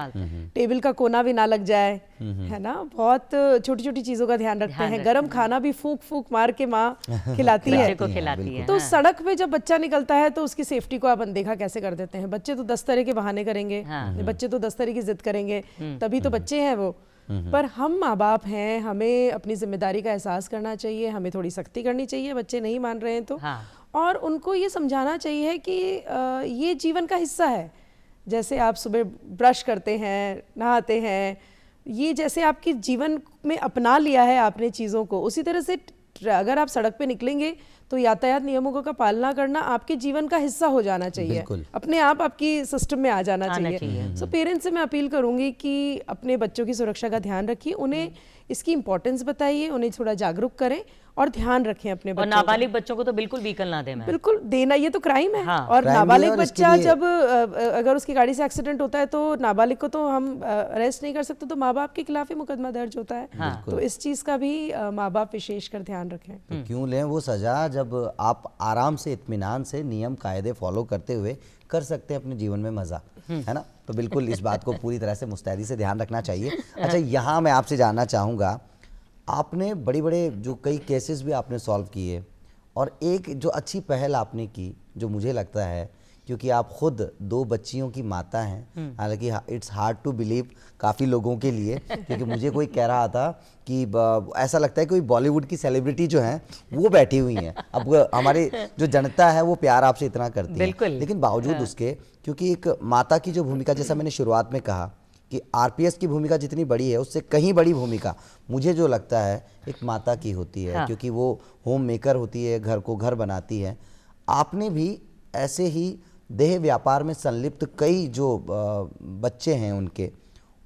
टेबल का कोना भी ना लग जाए, है ना, बहुत छोटी छोटी चीज़ों का ध्यान रखते हैं। गरम खाना भी फूंक फूंक मार के माँ खिलाती है। तो सड़क पे जब बच्चा निकलता है तो उसकी सेफ्टी को आप अनदेखा कैसे कर देते हैं? बच्चे तो 10 तरह के बहाने करेंगे, बच्चे तो 10 तरह की जिद करेंगे, तभी तो बच्चे हैं वो। पर हम माँ बाप हैं, हमें अपनी जिम्मेदारी का एहसास करना चाहिए, हमें थोड़ी सख्ती करनी चाहिए, बच्चे नहीं मान रहे हैं तो। और उनको ये समझाना चाहिए कि ये जीवन का हिस्सा है। जैसे आप सुबह ब्रश करते हैं, नहाते हैं, ये जैसे आपके जीवन में अपना लिया है आपने चीज़ों को, उसी तरह से अगर आप सड़क पे निकलेंगे तो यातायात नियमों का पालना करना आपके जीवन का हिस्सा हो जाना चाहिए, अपने आप आपकी सिस्टम में आ जाना चाहिए। सो पेरेंट्स से मैं अपील करूंगी कि अपने बच्चों की सुरक्षा का ध्यान रखिए, उन्हें इसकी इंपॉर्टेंस बताइए, उन्हें थोड़ा जागरूक करें और ध्यान रखें अपने बच्चों। और नाबालिग बच्चों को तो बिल्कुल व्हीकल ना दें। बिल्कुल देना, ये तो क्राइम है। हाँ। और नाबालिग बच्चा जब अगर उसकी गाड़ी से एक्सीडेंट होता है तो नाबालिग को तो हम अरेस्ट नहीं कर सकते, तो माँ बाप के खिलाफ ही मुकदमा दर्ज होता है। हाँ। तो इस चीज का भी माँ बाप विशेषकर ध्यान रखें। तो क्यों लें वो सजा जब आप आराम से इत्मीनान से नियम कायदे फॉलो करते हुए कर सकते हैं अपने जीवन में मजा, है ना। तो बिल्कुल इस बात को पूरी तरह से मुस्तैदी से ध्यान रखना चाहिए। अच्छा, यहाँ मैं आपसे जानना चाहूँगा, आपने बड़े बड़े जो कई केसेस भी आपने सॉल्व किए और एक जो अच्छी पहल आपने की जो मुझे लगता है, क्योंकि आप खुद 2 बच्चियों की माता हैं, हालांकि इट्स हार्ड टू बिलीव काफ़ी लोगों के लिए, क्योंकि मुझे कोई कह रहा था कि ऐसा लगता है कोई बॉलीवुड की सेलिब्रिटी जो हैं वो बैठी हुई हैं। अब हमारी जो जनता है वो प्यार आपसे इतना करती है, लेकिन बावजूद उसके, क्योंकि एक माता की जो भूमिका, जैसा मैंने शुरुआत में कहा कि आरपीएस की भूमिका जितनी बड़ी है उससे कहीं बड़ी भूमिका मुझे जो लगता है एक माता की होती है। हाँ। क्योंकि वो होम मेकर होती है, घर को घर बनाती है। आपने भी ऐसे ही देह व्यापार में संलिप्त कई जो बच्चे हैं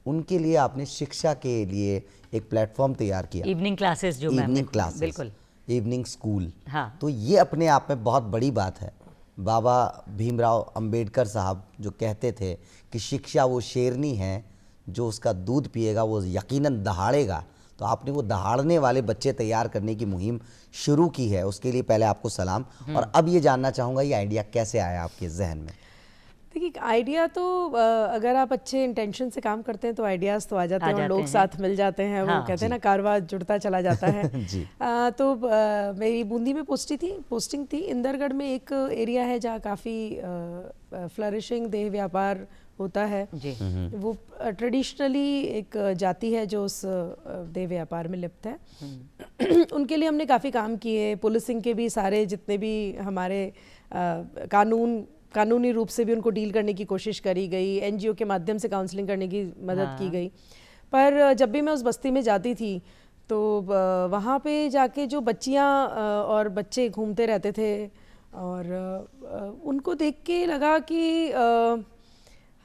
उनके लिए आपने शिक्षा के लिए एक प्लेटफॉर्म तैयार किया, इवनिंग क्लासेस, जो इवनिंग क्लासेस, बिल्कुल इवनिंग स्कूल। हाँ। तो ये अपने आप में बहुत बड़ी बात है। बाबा भीमराव अंबेडकर साहब जो कहते थे कि शिक्षा वो शेरनी है जो उसका दूध पिएगा वो यकीनन दहाड़ेगा, तो आपने वो दहाड़ने वाले बच्चे तैयार करने की मुहिम शुरू की है, उसके लिए पहले आपको सलाम। और अब ये जानना चाहूँगा, ये आइडिया कैसे आया आपके जहन में? देखिए, आइडिया तो अगर आप अच्छे इंटेंशन से काम करते हैं तो आइडियाज़ तो आ जाते हैं और लोग साथ मिल जाते हैं। हाँ, वो कहते हैं ना, कारवां जुड़ता चला जाता है। जी। तो मेरी बूंदी में पोस्टिंग थी। इंदरगढ़ में एक एरिया है जहाँ काफ़ी फ्लरिशिंग देह व्यापार होता है। जी। वो ट्रेडिशनली एक जाति है जो उस देह व्यापार में लिप्त है। उनके लिए हमने काफ़ी काम किए, पुलिसिंग के भी सारे जितने भी हमारे कानूनी रूप से भी उनको डील करने की कोशिश करी गई, एनजीओ के माध्यम से काउंसलिंग करने की मदद की गई। पर जब भी मैं उस बस्ती में जाती थी तो वहाँ पे जाके जो बच्चियाँ और बच्चे घूमते रहते थे और उनको देख के लगा कि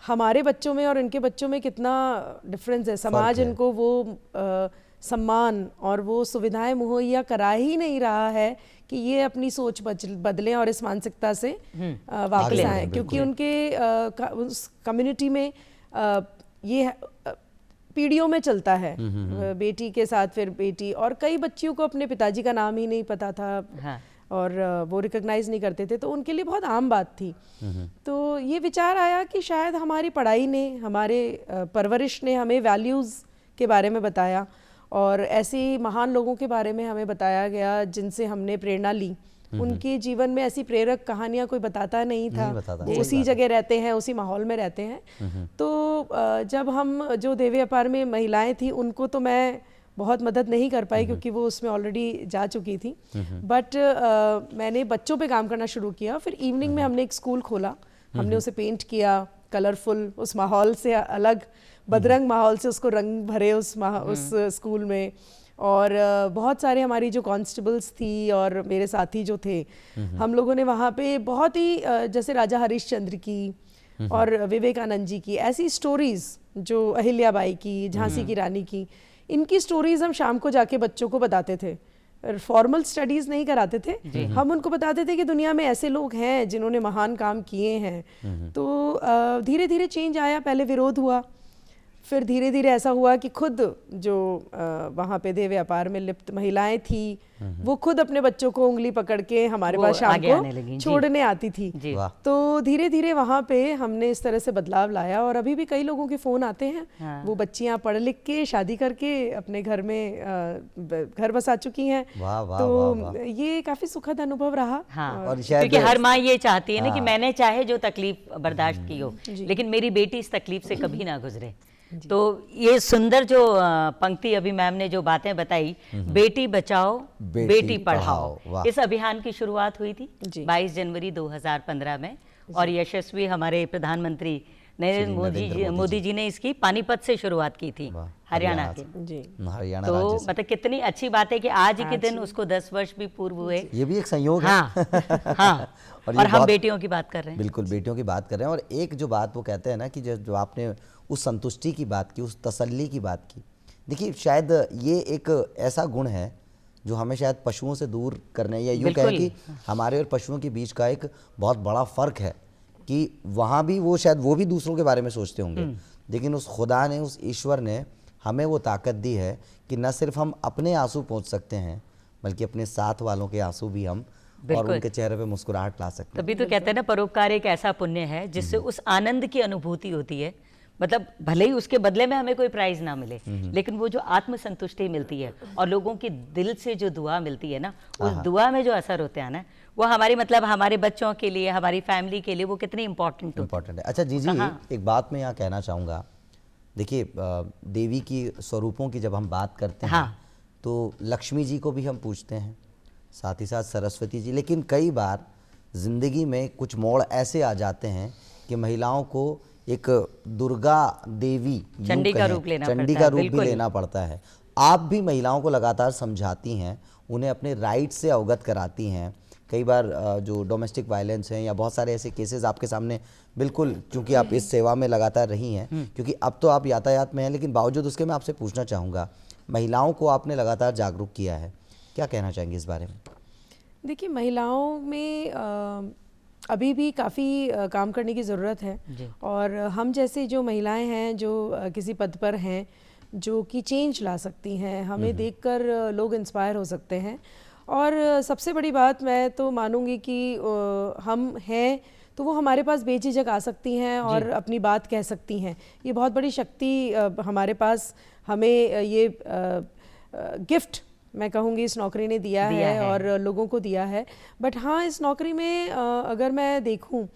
हमारे बच्चों में और इनके बच्चों में कितना डिफरेंस है। समाज इनको वो सम्मान और वो सुविधाएं मुहैया करा ही नहीं रहा है कि ये अपनी सोच बदलें और इस मानसिकता से वापस आए, क्योंकि उनके उस कम्युनिटी में ये पीढ़ियों में चलता है। बेटी के साथ फिर बेटी, और कई बच्चियों को अपने पिताजी का नाम ही नहीं पता था। हाँ। और वो रिकॉग्नाइज नहीं करते थे, तो उनके लिए बहुत आम बात थी। तो ये विचार आया कि शायद हमारी पढ़ाई ने, हमारे परवरिश ने हमें वैल्यूज़ के बारे में बताया और ऐसे महान लोगों के बारे में हमें बताया गया जिनसे हमने प्रेरणा ली। उनके जीवन में ऐसी प्रेरक कहानियां कोई बताता नहीं था। वो उसी जगह रहते हैं, उसी माहौल में रहते हैं। तो जब हम जो देह व्यापार में महिलाएं थी उनको तो मैं बहुत मदद नहीं कर पाई क्योंकि वो उसमें ऑलरेडी जा चुकी थी। बट मैंने बच्चों पे काम करना शुरू किया। फिर इवनिंग में हमने एक स्कूल खोला, हमने उसे पेंट किया कलरफुल, उस माहौल से अलग, बदरंग माहौल से उसको रंग भरे उस स्कूल में। और बहुत सारे हमारी जो कांस्टेबल्स थी और मेरे साथी जो थे, हम लोगों ने वहाँ पे बहुत ही जैसे राजा हरिश्चंद्र की और विवेकानंद जी की ऐसी स्टोरीज, जो अहिल्याबाई की, झांसी की रानी की, इनकी स्टोरीज हम शाम को जाके बच्चों को बताते थे फॉर्मल स्टडीज नहीं कराते थे, हम उनको बताते थे कि दुनिया में ऐसे लोग हैं जिन्होंने महान काम किए हैं। तो धीरे धीरे चेंज आया, पहले विरोध हुआ, फिर धीरे धीरे ऐसा हुआ कि खुद जो वहाँ पे देह व्यापार में लिप्त महिलाएं थी वो खुद अपने बच्चों को उंगली पकड़ के हमारे पास शाम को छोड़ने आती थी। तो धीरे धीरे वहाँ पे हमने इस तरह से बदलाव लाया और अभी भी कई लोगों के फ़ोन आते हैं। हाँ। वो बच्चियाँ पढ़ लिख के शादी करके अपने घर में घर बसा चुकी हैं। तो ये काफ़ी सुखद अनुभव रहा। हाँ। क्योंकि हर माँ ये चाहती है ना कि मैंने चाहे जो तकलीफ बर्दाश्त की हो लेकिन मेरी बेटी इस तकलीफ से कभी ना गुजरे। तो ये सुंदर जो पंक्ति अभी मैम ने जो बातें बताई, बेटी बचाओ बेटी पढ़ाओ, इस अभियान की शुरुआत हुई थी 22 जनवरी 2015 में और यशस्वी हमारे प्रधानमंत्री नरेंद्र मोदी जी ने इसकी पानीपत से शुरुआत की थी, हरियाणा के। हरियाणा तो मतलब कितनी अच्छी बात है कि आज के दिन उसको 10 वर्ष भी पूर्व हुए। ये भी एक संयोग है। हाँ। और हम बेटियों की बात कर रहे हैं। बिल्कुल बेटियों की बात कर रहे हैं। और एक जो बात वो कहते हैं ना कि जो आपने उस संतुष्टि की बात की, उस तसल्ली की बात की, देखिए शायद ये एक ऐसा गुण है जो हमें शायद पशुओं से दूर करने, या यूँ कहें कि हमारे और पशुओं के बीच का एक बहुत बड़ा फ़र्क है कि वहाँ भी वो शायद वो भी दूसरों के बारे में सोचते होंगे, लेकिन उस खुदा ने, उस ईश्वर ने हमें वो ताकत दी है कि न सिर्फ हम अपने आंसू पोंछ सकते हैं बल्कि अपने साथ वालों के आंसू भी हम और उनके चेहरे पे मुस्कुराहट ला सकते हैं। तभी तो कहते हैं ना, परोपकार एक ऐसा पुण्य है जिससे उस आनंद की अनुभूति होती है। मतलब भले ही उसके बदले में हमें कोई प्राइज ना मिले लेकिन वो जो आत्मसंतुष्टि मिलती है और लोगों की दिल से जो दुआ मिलती है ना, उस दुआ में जो असर होते हैं ना, वो हमारी मतलब हमारे बच्चों के लिए, हमारी फैमिली के लिए वो कितनी इम्पोर्टेंट है। अच्छा जी, एक बात मैं यहाँ कहना चाहूँगा। देखिए देवी की स्वरूपों की जब हम बात करते हैं तो लक्ष्मी जी को भी हम पूछते हैं, साथ ही साथ सरस्वती जी, लेकिन कई बार जिंदगी में कुछ मोड़ ऐसे आ जाते हैं कि महिलाओं को एक दुर्गा देवी, चंडी का रूप भी लेना पड़ता है। आप भी महिलाओं को लगातार समझाती हैं, उन्हें अपने राइट से अवगत कराती हैं। कई बार जो डोमेस्टिक वायलेंस हैं या बहुत सारे ऐसे केसेस आपके सामने, बिल्कुल क्योंकि आप इस सेवा में लगातार रही हैं, क्योंकि अब तो आप यातायात में हैं, लेकिन बावजूद उसके मैं आपसे पूछना चाहूँगा, महिलाओं को आपने लगातार जागरूक किया है, क्या कहना चाहेंगे इस बारे में? देखिए महिलाओं में अभी भी काफ़ी काम करने की ज़रूरत है और हम जैसे जो महिलाएं हैं जो किसी पद पर हैं जो कि चेंज ला सकती हैं, हमें देखकर लोग इंस्पायर हो सकते हैं। और सबसे बड़ी बात मैं तो मानूंगी कि हम हैं तो वो हमारे पास बेझिझक आ सकती हैं और अपनी बात कह सकती हैं। ये बहुत बड़ी शक्ति हमारे पास, हमें ये गिफ्ट मैं कहूँगी इस नौकरी ने दिया है और लोगों को दिया है। बट हाँ, इस नौकरी में अगर मैं देखूँ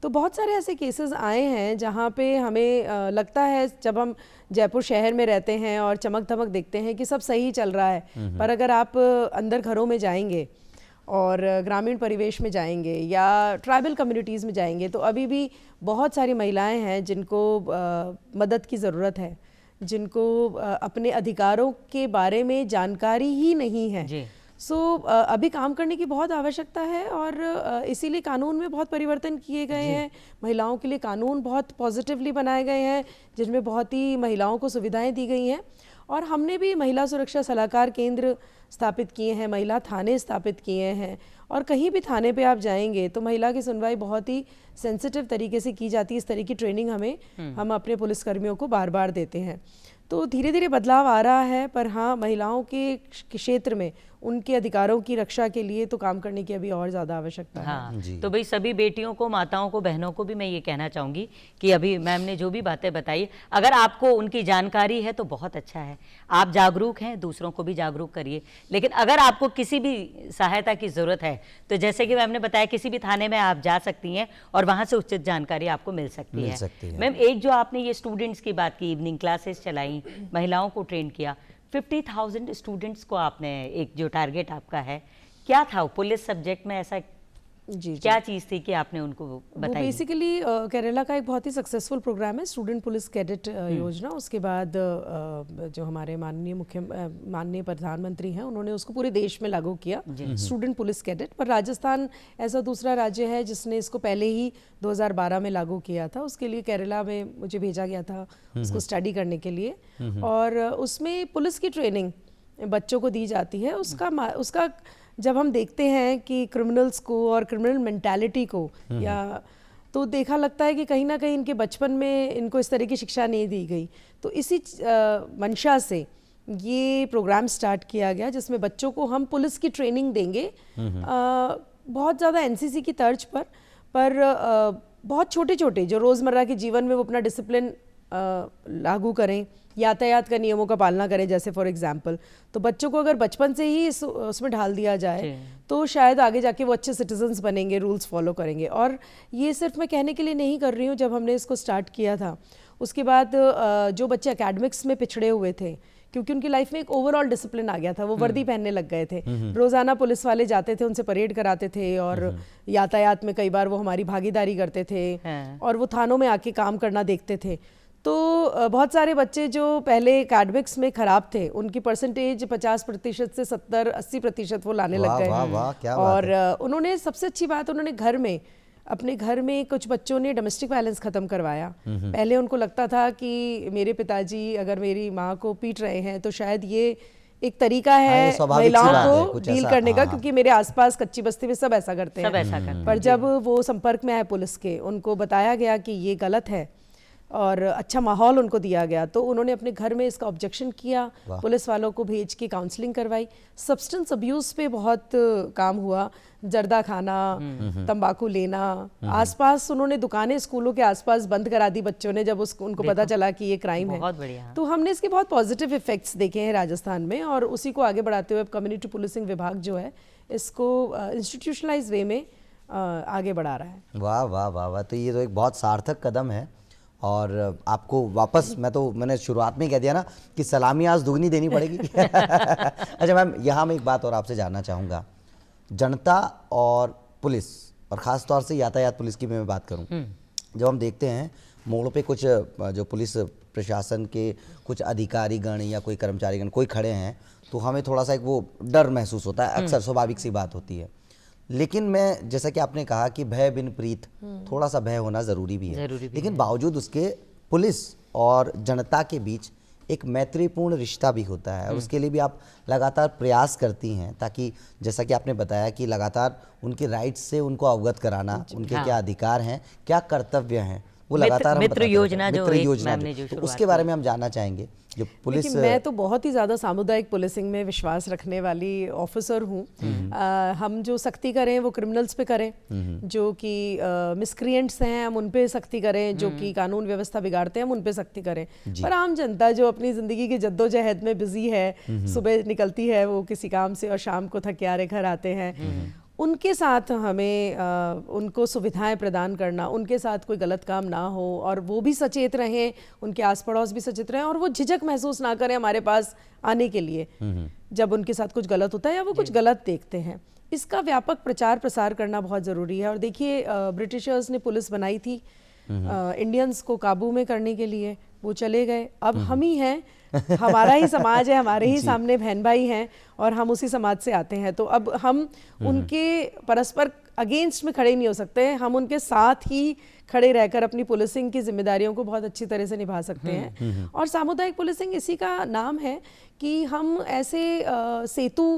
तो बहुत सारे ऐसे केसेस आए हैं जहाँ पे हमें लगता है, जब हम जयपुर शहर में रहते हैं और चमक धमक देखते हैं कि सब सही चल रहा है, पर अगर आप अंदर घरों में जाएंगे और ग्रामीण परिवेश में जाएंगे या ट्राइबल कम्युनिटीज़ में जाएंगे तो अभी भी बहुत सारी महिलाएं हैं जिनको मदद की ज़रूरत है, जिनको अपने अधिकारों के बारे में जानकारी ही नहीं है। सो अभी काम करने की बहुत आवश्यकता है और इसीलिए कानून में बहुत परिवर्तन किए गए हैं। महिलाओं के लिए कानून बहुत पॉजिटिवली बनाए गए हैं जिनमें बहुत ही महिलाओं को सुविधाएं दी गई हैं। और हमने भी महिला सुरक्षा सलाहकार केंद्र स्थापित किए हैं, महिला थाने स्थापित किए हैं और कहीं भी थाने पे आप जाएंगे तो महिला की सुनवाई बहुत ही सेंसिटिव तरीके से की जाती है। इस तरह की ट्रेनिंग हम अपने पुलिसकर्मियों को बार बार देते हैं। तो धीरे धीरे बदलाव आ रहा है, पर हाँ महिलाओं के क्षेत्र में उनके अधिकारों की रक्षा के लिए तो काम करने की अभी और ज़्यादा आवश्यकता है। तो भाई सभी बेटियों को, माताओं को, बहनों को भी मैं ये कहना चाहूँगी कि अभी मैम ने जो भी बातें बताई, अगर आपको उनकी जानकारी है तो बहुत अच्छा है, आप जागरूक हैं, दूसरों को भी जागरूक करिए। लेकिन अगर आपको किसी भी सहायता की ज़रूरत है तो जैसे कि मैम ने बताया, किसी भी थाने में आप जा सकती हैं और वहाँ से उचित जानकारी आपको मिल सकती है। मैम एक जो आपने ये स्टूडेंट्स की बात की, इवनिंग क्लासेस चलाई, महिलाओं को ट्रेन किया, 50,000 स्टूडेंट्स को आपने, एक जो टारगेट आपका है, क्या था पुलिस सब्जेक्ट में ऐसा क्या चीज़ थी कि आपने उनको बताई? बेसिकली केरला का एक बहुत ही सक्सेसफुल प्रोग्राम है स्टूडेंट पुलिस कैडेट योजना। उसके बाद जो हमारे माननीय प्रधानमंत्री हैं उन्होंने उसको पूरे देश में लागू किया, स्टूडेंट पुलिस कैडेट। पर राजस्थान ऐसा दूसरा राज्य है जिसने इसको पहले ही 2012 में लागू किया था। उसके लिए केरला में मुझे भेजा गया था उसको स्टडी करने के लिए और उसमें पुलिस की ट्रेनिंग बच्चों को दी जाती है, उसका जब हम देखते हैं कि क्रिमिनल्स को और क्रिमिनल मेंटालिटी को या तो देखा लगता है कि कहीं ना कहीं इनके बचपन में इनको इस तरह की शिक्षा नहीं दी गई। तो इसी मंशा से ये प्रोग्राम स्टार्ट किया गया जिसमें बच्चों को हम पुलिस की ट्रेनिंग देंगे, बहुत ज़्यादा एनसीसी की तर्ज पर बहुत छोटे छोटे जो रोज़मर्रा के जीवन में वो अपना डिसिप्लिन लागू करें, यातायात का नियमों का पालना करें। जैसे फॉर एग्जांपल तो बच्चों को अगर बचपन से ही उसमें ढाल दिया जाए तो शायद आगे जाके वो अच्छे सिटीजन्स बनेंगे, रूल्स फॉलो करेंगे। और ये सिर्फ मैं कहने के लिए नहीं कर रही हूँ, जब हमने इसको स्टार्ट किया था उसके बाद जो बच्चे एकेडमिक्स में पिछड़े हुए थे, क्योंकि उनकी लाइफ में एक ओवरऑल डिसिप्लिन आ गया था, वो वर्दी पहनने लग गए थे, रोजाना पुलिस वाले जाते थे, उनसे परेड कराते थे और यातायात में कई बार वो हमारी भागीदारी करते थे और वो थानों में आके काम करना देखते थे। तो बहुत सारे बच्चे जो पहले एकेडमिक्स में खराब थे उनकी परसेंटेज 50% से 70-80% वो लाने लग गए। और उन्होंने सबसे अच्छी बात, उन्होंने अपने घर में कुछ बच्चों ने डोमेस्टिक वायलेंस खत्म करवाया। पहले उनको लगता था कि मेरे पिताजी अगर मेरी माँ को पीट रहे हैं तो शायद ये एक तरीका है महिलाओं को डील करने का, क्योंकि मेरे आसपास कच्ची बस्ती में सब ऐसा करते हैं। पर जब वो संपर्क में आए पुलिस के, उनको बताया गया कि ये गलत है और अच्छा माहौल उनको दिया गया, तो उन्होंने अपने घर में इसका ऑब्जेक्शन किया, पुलिस वालों को भेज के काउंसलिंग करवाई। सब्सटेंस अब्यूज पे बहुत काम हुआ, जर्दा खाना, तंबाकू लेना, आसपास उन्होंने दुकानें स्कूलों के आसपास बंद करा दी बच्चों ने जब उनको पता चला कि ये क्राइम है। तो हमने इसके बहुत पॉजिटिव इफेक्ट्स देखे हैं राजस्थान में, और उसी को आगे बढ़ाते हुए कम्युनिटी पुलिसिंग विभाग जो है इसको इंस्टीट्यूशनलाइज वे में आगे बढ़ा रहा है। वाह वाह वाह वाह, तो ये तो एक बहुत सार्थक कदम है। और आपको वापस मैंने शुरुआत में ही कह दिया ना कि सलामी आज दुगनी देनी पड़ेगी। अच्छा मैम, यहाँ मैं एक बात और आपसे जानना चाहूँगा, जनता और पुलिस, और ख़ास तौर से यातायात पुलिस की मैं बात करूँ, जब हम देखते हैं मोड़ों पे कुछ जो पुलिस प्रशासन के कुछ अधिकारीगण या कोई कर्मचारीगण कोई खड़े हैं तो हमें थोड़ा सा एक वो डर महसूस होता है, अक्सर स्वाभाविक सी बात होती है। लेकिन मैं, जैसा कि आपने कहा कि भय बिन प्रीत, थोड़ा सा भय होना जरूरी भी है, लेकिन बावजूद उसके पुलिस और जनता के बीच एक मैत्रीपूर्ण रिश्ता भी होता है, और उसके लिए भी आप लगातार प्रयास करती हैं, ताकि जैसा कि आपने बताया कि लगातार उनके राइट्स से उनको अवगत कराना, उनके क्या अधिकार हैं, क्या कर्तव्य हैं, वो लगातार मित्र योजना जो उसके बारे में हम जानना चाहेंगे। जो पुलिस, मैं तो बहुत ही ज़्यादा सामुदायिक पुलिसिंग में विश्वास रखने वाली ऑफिसर हूँ। हम जो सख्ती करें वो क्रिमिनल्स पे करें, जो कि मिसक्रिएंट्स हैं हम उन पे सख्ती करें, जो कि कानून व्यवस्था बिगाड़ते हैं हम उन पे सख्ती करें। पर आम जनता जो अपनी ज़िंदगी की जद्दोजहद में बिजी है, सुबह निकलती है वो किसी काम से और शाम को थके हारे घर आते हैं, उनके साथ हमें उनको सुविधाएं प्रदान करना, उनके साथ कोई गलत काम ना हो और वो भी सचेत रहें, उनके आस पड़ोस भी सचेत रहें और वो झिझक महसूस ना करें हमारे पास आने के लिए जब उनके साथ कुछ गलत होता है या वो कुछ गलत देखते हैं। इसका व्यापक प्रचार प्रसार करना बहुत ज़रूरी है। और देखिए, ब्रिटिशर्स ने पुलिस बनाई थी इंडियंस को काबू में करने के लिए, वो चले गए, अब हम ही हैं, हमारा ही समाज है, हमारे ही सामने बहन भाई हैं और हम उसी समाज से आते हैं। तो अब हम उनके परस्पर अगेंस्ट में खड़े नहीं हो सकते, हम उनके साथ ही खड़े रहकर अपनी पुलिसिंग की जिम्मेदारियों को बहुत अच्छी तरह से निभा सकते हैं। और सामुदायिक पुलिसिंग इसी का नाम है कि हम ऐसे सेतु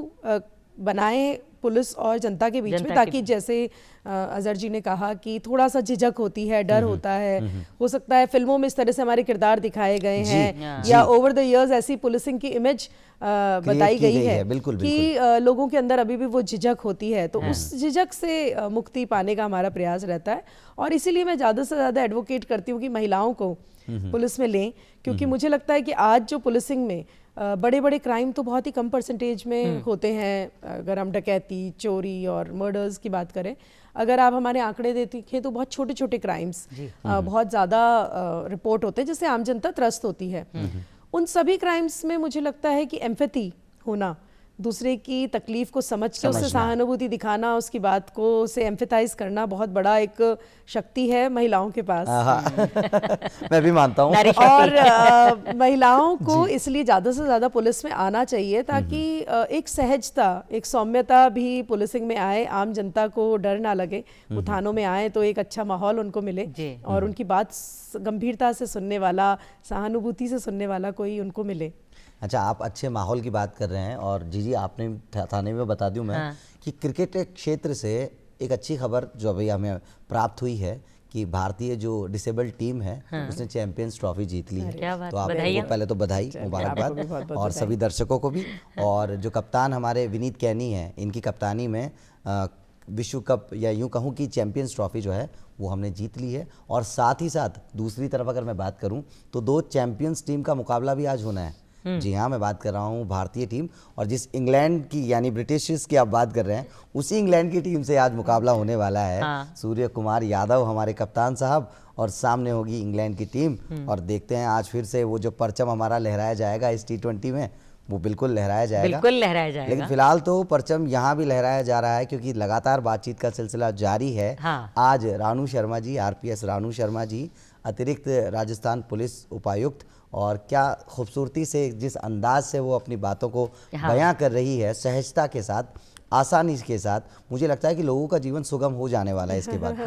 बनाएं पुलिस और जनता के बीच में, ताकि जैसे अजहर जी ने कहा कि थोड़ा सा झिझक होती है, डर होता है, हो सकता है फिल्मों में इस तरह से हमारे किरदार दिखाए गए हैं या ओवर द इयर्स ऐसी पुलिसिंग की इमेज बताई गई है कि लोगों के अंदर अभी भी वो झिझक होती है। तो उस झिझक से मुक्ति पाने का हमारा प्रयास रहता है और इसीलिए मैं ज़्यादा से ज़्यादा एडवोकेट करती हूँ कि महिलाओं को पुलिस में लें, क्योंकि मुझे लगता है कि आज जो पुलिसिंग में बड़े बड़े क्राइम तो बहुत ही कम परसेंटेज में होते हैं। अगर हम डकैती, चोरी और मर्डर्स की बात करें, अगर आप हमारे आंकड़े देखें तो बहुत छोटे छोटे क्राइम्स बहुत ज़्यादा रिपोर्ट होते हैं जिससे आम जनता त्रस्त होती है। उन सभी क्राइम्स में मुझे लगता है कि एम्पैथी होना, दूसरे की तकलीफ को समझ के उससे सहानुभूति दिखाना, उसकी बात को से एम्फेथाइज करना बहुत बड़ा एक शक्ति है महिलाओं के पास। मैं भी मानता हूँ। और महिलाओं को इसलिए ज़्यादा से ज़्यादा पुलिस में आना चाहिए ताकि एक सहजता, एक सौम्यता भी पुलिसिंग में आए, आम जनता को डर ना लगे, वो थानों में आए तो एक अच्छा माहौल उनको मिले और उनकी बात गंभीरता से सुनने वाला, सहानुभूति से सुनने वाला कोई उनको मिले। अच्छा, आप अच्छे माहौल की बात कर रहे हैं और जी आपने थाने में बता दूं मैं कि क्रिकेट के क्षेत्र से एक अच्छी खबर जो अभी हमें प्राप्त हुई है कि भारतीय जो डिसेबल्ड टीम है उसने चैंपियंस ट्रॉफी जीत ली है। तो आपको पहले तो बधाई, मुबारकबाद और सभी दर्शकों को भी। और जो कप्तान हमारे विनीत कैनी हैं, इनकी कप्तानी में विश्व कप या यूं कहूं कि चैंपियंस ट्रॉफी जो है वो हमने जीत ली है। और साथ ही साथ दूसरी तरफ अगर मैं बात करूं तो 2 चैंपियंस टीम का मुकाबला भी आज होना है। जी हाँ, मैं बात कर रहा हूँ भारतीय टीम और जिस इंग्लैंड की यानी ब्रिटिश की आप बात कर रहे हैं उसी इंग्लैंड की टीम से आज मुकाबला होने वाला है। सूर्य कुमार यादव हमारे कप्तान साहब और सामने होगी इंग्लैंड की टीम। और देखते हैं आज फिर से वो जो परचम हमारा लहराया जाएगा इस T20 में, वो बिल्कुल लहराया जाएगा, बिल्कुल लहराया जाएगा। लेकिन फिलहाल तो परचम यहाँ भी लहराया जा रहा है क्योंकि लगातार बातचीत का सिलसिला जारी है। आज रानू शर्मा जी, RPS रानू शर्मा जी, अतिरिक्त राजस्थान पुलिस उपायुक्त, और क्या खूबसूरती से जिस अंदाज से वो अपनी बातों को बयां कर रही है, सहजता के साथ, आसानी के साथ, मुझे लगता है कि लोगों का जीवन सुगम हो जाने वाला है इसके बाद।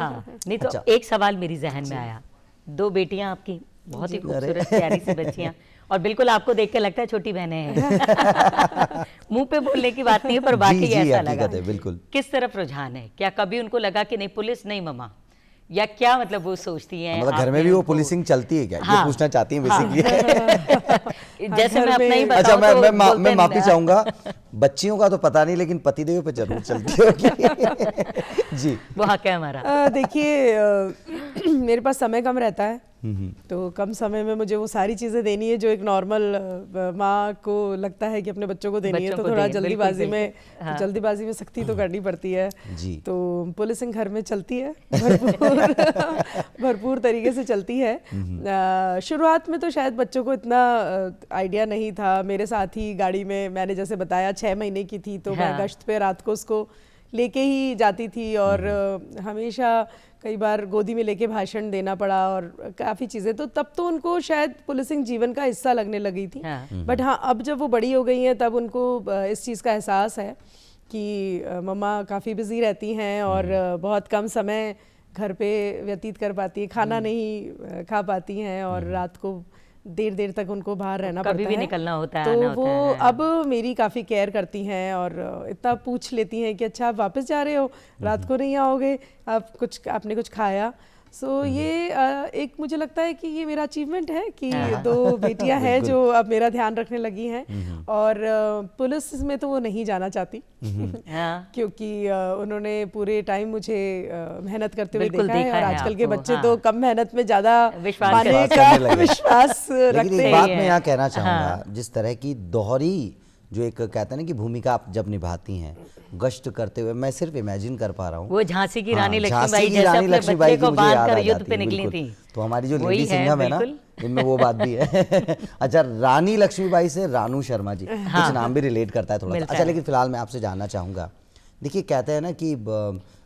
नहीं तो एक सवाल मेरी जहन में आया, 2 बेटियां आपकी बहुत ही खूबसूरत प्यारी सी बच्चियां और बिल्कुल आपको देख के लगता है छोटी बहनें हैं। मुंह पे बोलने की बात नहीं है पर बाकी ऐसा लगा। बिल्कुल। किस तरफ रुझान है? क्या कभी उनको लगा कि नहीं पुलिस नहीं मम्मा, या क्या मतलब वो सोचती हैं? मतलब घर में भी वो पुलिसिंग चलती है क्या? ये पूछना चाहती हैं बेसिकली। जैसे मैं अपना ही बताऊं। अच्छा, मैं माफी चाहूंगा, बच्चियों का तो पता नहीं लेकिन पतिदेव पे जरूर चलती होगी। जी, वो हक है हमारा। देखिए मेरे पास समय कम रहता है तो कम समय में मुझे वो सारी चीज़ें देनी है जो एक नॉर्मल माँ को लगता है कि अपने बच्चों को देनी है, तो थोड़ा जल्दीबाजी में सख्ती तो करनी पड़ती है। तो पुलिसिंग घर में चलती है, भरपूर तरीके से चलती है। शुरुआत में तो शायद बच्चों को इतना आइडिया नहीं था। मेरे साथ ही गाड़ी में, मैंने जैसे बताया 6 महीने की थी तो मैं गश्त पे रात को उसको लेके ही जाती थी और हमेशा कई बार गोदी में लेके भाषण देना पड़ा और काफ़ी चीज़ें, तो तब तो उनको शायद पुलिसिंग जीवन का हिस्सा लगने लगी थी। बट हाँ, अब जब वो बड़ी हो गई हैं तब उनको इस चीज़ का एहसास है कि मम्मा काफ़ी बिजी रहती हैं और बहुत कम समय घर पे व्यतीत कर पाती है, खाना नहीं खा पाती हैं और रात को देर तक उनको बाहर रहना पड़ता है, कभी भी निकलना होता है, तो वो अब मेरी काफ़ी केयर करती हैं और इतना पूछ लेती हैं कि अच्छा आप वापस जा रहे हो, रात को नहीं आओगे, आपने कुछ खाया। सो ये एक मुझे लगता है कि ये मेरा अचीवमेंट है कि 2 बेटियां हैं जो अब मेरा ध्यान रखने लगी हैं। और पुलिस में तो वो नहीं जाना चाहती क्योंकि उन्होंने पूरे टाइम मुझे मेहनत करते हुए देखा है और आजकल के बच्चे तो कम मेहनत में ज्यादा पाने का विश्वास रखते हैं। एक बात मैं यहाँ कहना चाहूँगा, जिस तरह की दोहरी जो एक कहते हैं ना कि भूमिका आप जब निभाती हैं गश्त करते हुए, मैं सिर्फ इमेजिन कर पा रहा हूँ वो झांसी की रानी लक्ष्मीबाई जैसे अपने बच्चे को बांधकर युद्ध पे निकली थी। तो हमारी जो लेडी सिंघम है ना, इनमें वो बात भी है। अच्छा, रानी लक्ष्मीबाई से रानू शर्मा जी, कुछ नाम भी रिलेट करता है थोड़ा सा। अच्छा, लेकिन फिलहाल मैं आपसे जानना चाहूँगा, देखिए कहते हैं ना कि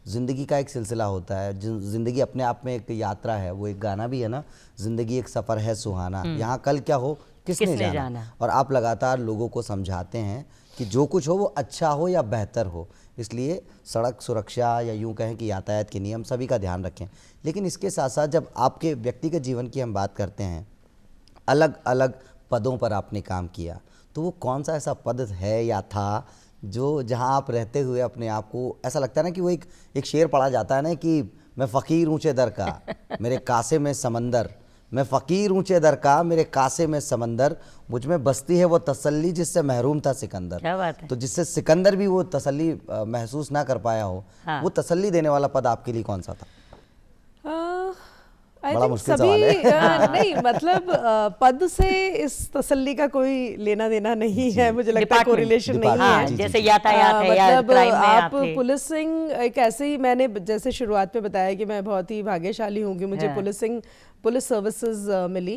ज़िंदगी का एक सिलसिला होता है, ज़िंदगी अपने आप में एक यात्रा है, वो एक गाना भी है ना, ज़िंदगी एक सफ़र है सुहाना, यहाँ कल क्या हो किसने जाना। और आप लगातार लोगों को समझाते हैं कि जो कुछ हो वो अच्छा हो या बेहतर हो, इसलिए सड़क सुरक्षा या यूं कहें कि यातायात के नियम सभी का ध्यान रखें। लेकिन इसके साथ साथ जब आपके व्यक्तिगत जीवन की हम बात करते हैं, अलग अलग पदों पर आपने काम किया, तो वो कौन सा ऐसा पद है या था जो जहां आप रहते हुए अपने आप को ऐसा लगता है ना कि वो एक शेर पढ़ा जाता है ना कि मैं फ़कीर ऊँचे दर का मेरे कासे में समंदर, मैं फ़कीर ऊँचे दर का मेरे कासे में समंदर, मुझ में बसती है वो तसल्ली जिससे महरूम था सिकंदर। क्या बात है। तो जिससे सिकंदर भी वो तसल्ली महसूस ना कर पाया हो, वो तसल्ली देने वाला पद आपके लिए कौन सा था? बड़ा मुश्किल सवाल है। नहीं मतलब पद से इस तसल्ली का कोई लेना देना नहीं है, मुझे लगता है कोरिलेशन नहीं है। जैसे यातायात है या क्राइम में आप पुलिसिंग एक ऐसे ही, मैंने जैसे शुरुआत में बताया कि मैं बहुत ही भाग्यशाली हूँ कि मुझे पुलिस सर्विसेज मिली।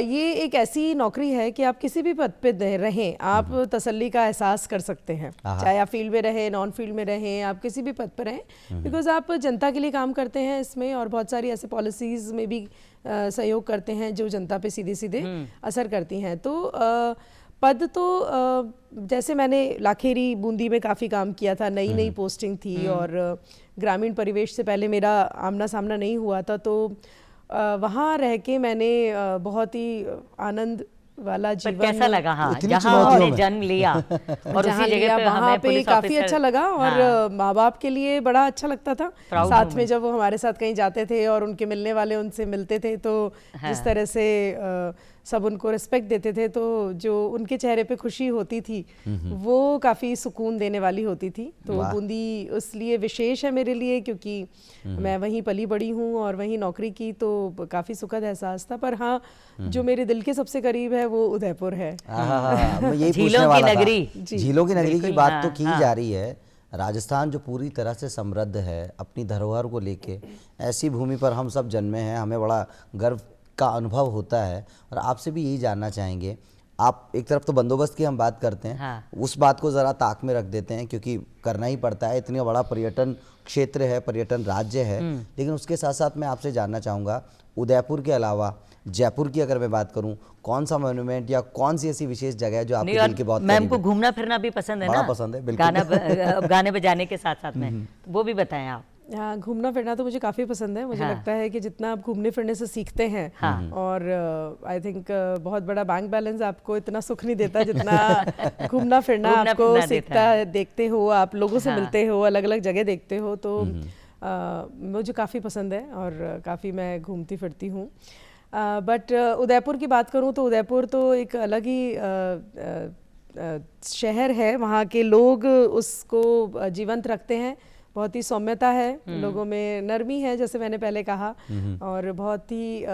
ये एक ऐसी नौकरी है कि आप किसी भी पद पे रहें, आप तसल्ली का एहसास कर सकते हैं, चाहे आप फील्ड में रहें, नॉन फील्ड में रहें, आप किसी भी पद पर रहें, बिकॉज आप जनता के लिए काम करते हैं इसमें और बहुत सारी ऐसे पॉलिसीज़ में भी सहयोग करते हैं जो जनता पे सीधे सीधे असर करती हैं। तो पद तो जैसे मैंने लाखेरी बूंदी में काफ़ी काम किया था, नई नई पोस्टिंग थी और ग्रामीण परिवेश से पहले मेरा आमना सामना नहीं हुआ था, तो वहाँ रह के मैंने बहुत ही आनंद वाला पर जीवन कैसा लगा? हाँ, इतनी जहाँ चुनौतियों हमने में। जन्म लिया और जहाँ उसी जगह लिया, पे वहाँ हमें पे पुलिस काफी ऑफिसर, अच्छा लगा और हाँ, माँ बाप के लिए बड़ा अच्छा लगता था। Proud साथ moment। में जब वो हमारे साथ कहीं जाते थे और उनके मिलने वाले उनसे मिलते थे तो जिस तरह से सब उनको रिस्पेक्ट देते थे, तो जो उनके चेहरे पे खुशी होती थी वो काफ़ी सुकून देने वाली होती थी। तो वाह। बूंदी इसलिए विशेष है मेरे लिए क्योंकि मैं वहीं पली बड़ी हूँ और वहीं नौकरी की, तो काफ़ी सुखद एहसास था। पर हाँ, जो मेरे दिल के सबसे करीब है वो उदयपुर है। मैं यही झीलों पूछने की वाला था। नगरी। झीलों की नगरी की बिल्कुल, बात हाँ, तो की हाँ। जा रही है। राजस्थान जो पूरी तरह से समृद्ध है अपनी धरोहर को लेके, ऐसी भूमि पर हम सब जन्मे हैं, हमें बड़ा गर्व का अनुभव होता है। और आपसे भी यही जानना चाहेंगे, आप एक तरफ तो बंदोबस्त की हम बात करते हैं, हाँ। उस बात को ज़रा ताक में रख देते हैं क्योंकि करना ही पड़ता है, इतना बड़ा पर्यटन क्षेत्र है, पर्यटन राज्य है। लेकिन उसके साथ साथ मैं आपसे जानना चाहूँगा, उदयपुर के अलावा जयपुर की अगर मैं बात करूं, कौन सा मोन्यूमेंट या कौन सी ऐसी विशेष जगह है जो आपके दिल के बहुत मैम करीब को है? घूमना फिरना भी पसंद है बड़ा ना? पसंद है, बिल्कुल। गाने बजाने के साथ साथ में, तो वो भी बताएं आप। हाँ, घूमना फिरना तो मुझे काफ़ी पसंद है। मुझे हाँ। लगता है कि जितना आप घूमने फिरने से सीखते हैं, हाँ। और आई थिंक बहुत बड़ा बैंक बैलेंस आपको इतना सुख नहीं देता जितना घूमना फिरना आपको देता सीखता है। है, देखते हो, आप लोगों से हाँ। मिलते हो, अलग अलग जगह देखते हो, तो मुझे काफ़ी पसंद है और काफ़ी मैं घूमती फिरती हूँ। बट उदयपुर की बात करूँ तो उदयपुर तो एक अलग ही शहर है। वहाँ के लोग उसको जीवंत रखते हैं। बहुत ही सौम्यता है लोगों में, नरमी है जैसे मैंने पहले कहा, और बहुत ही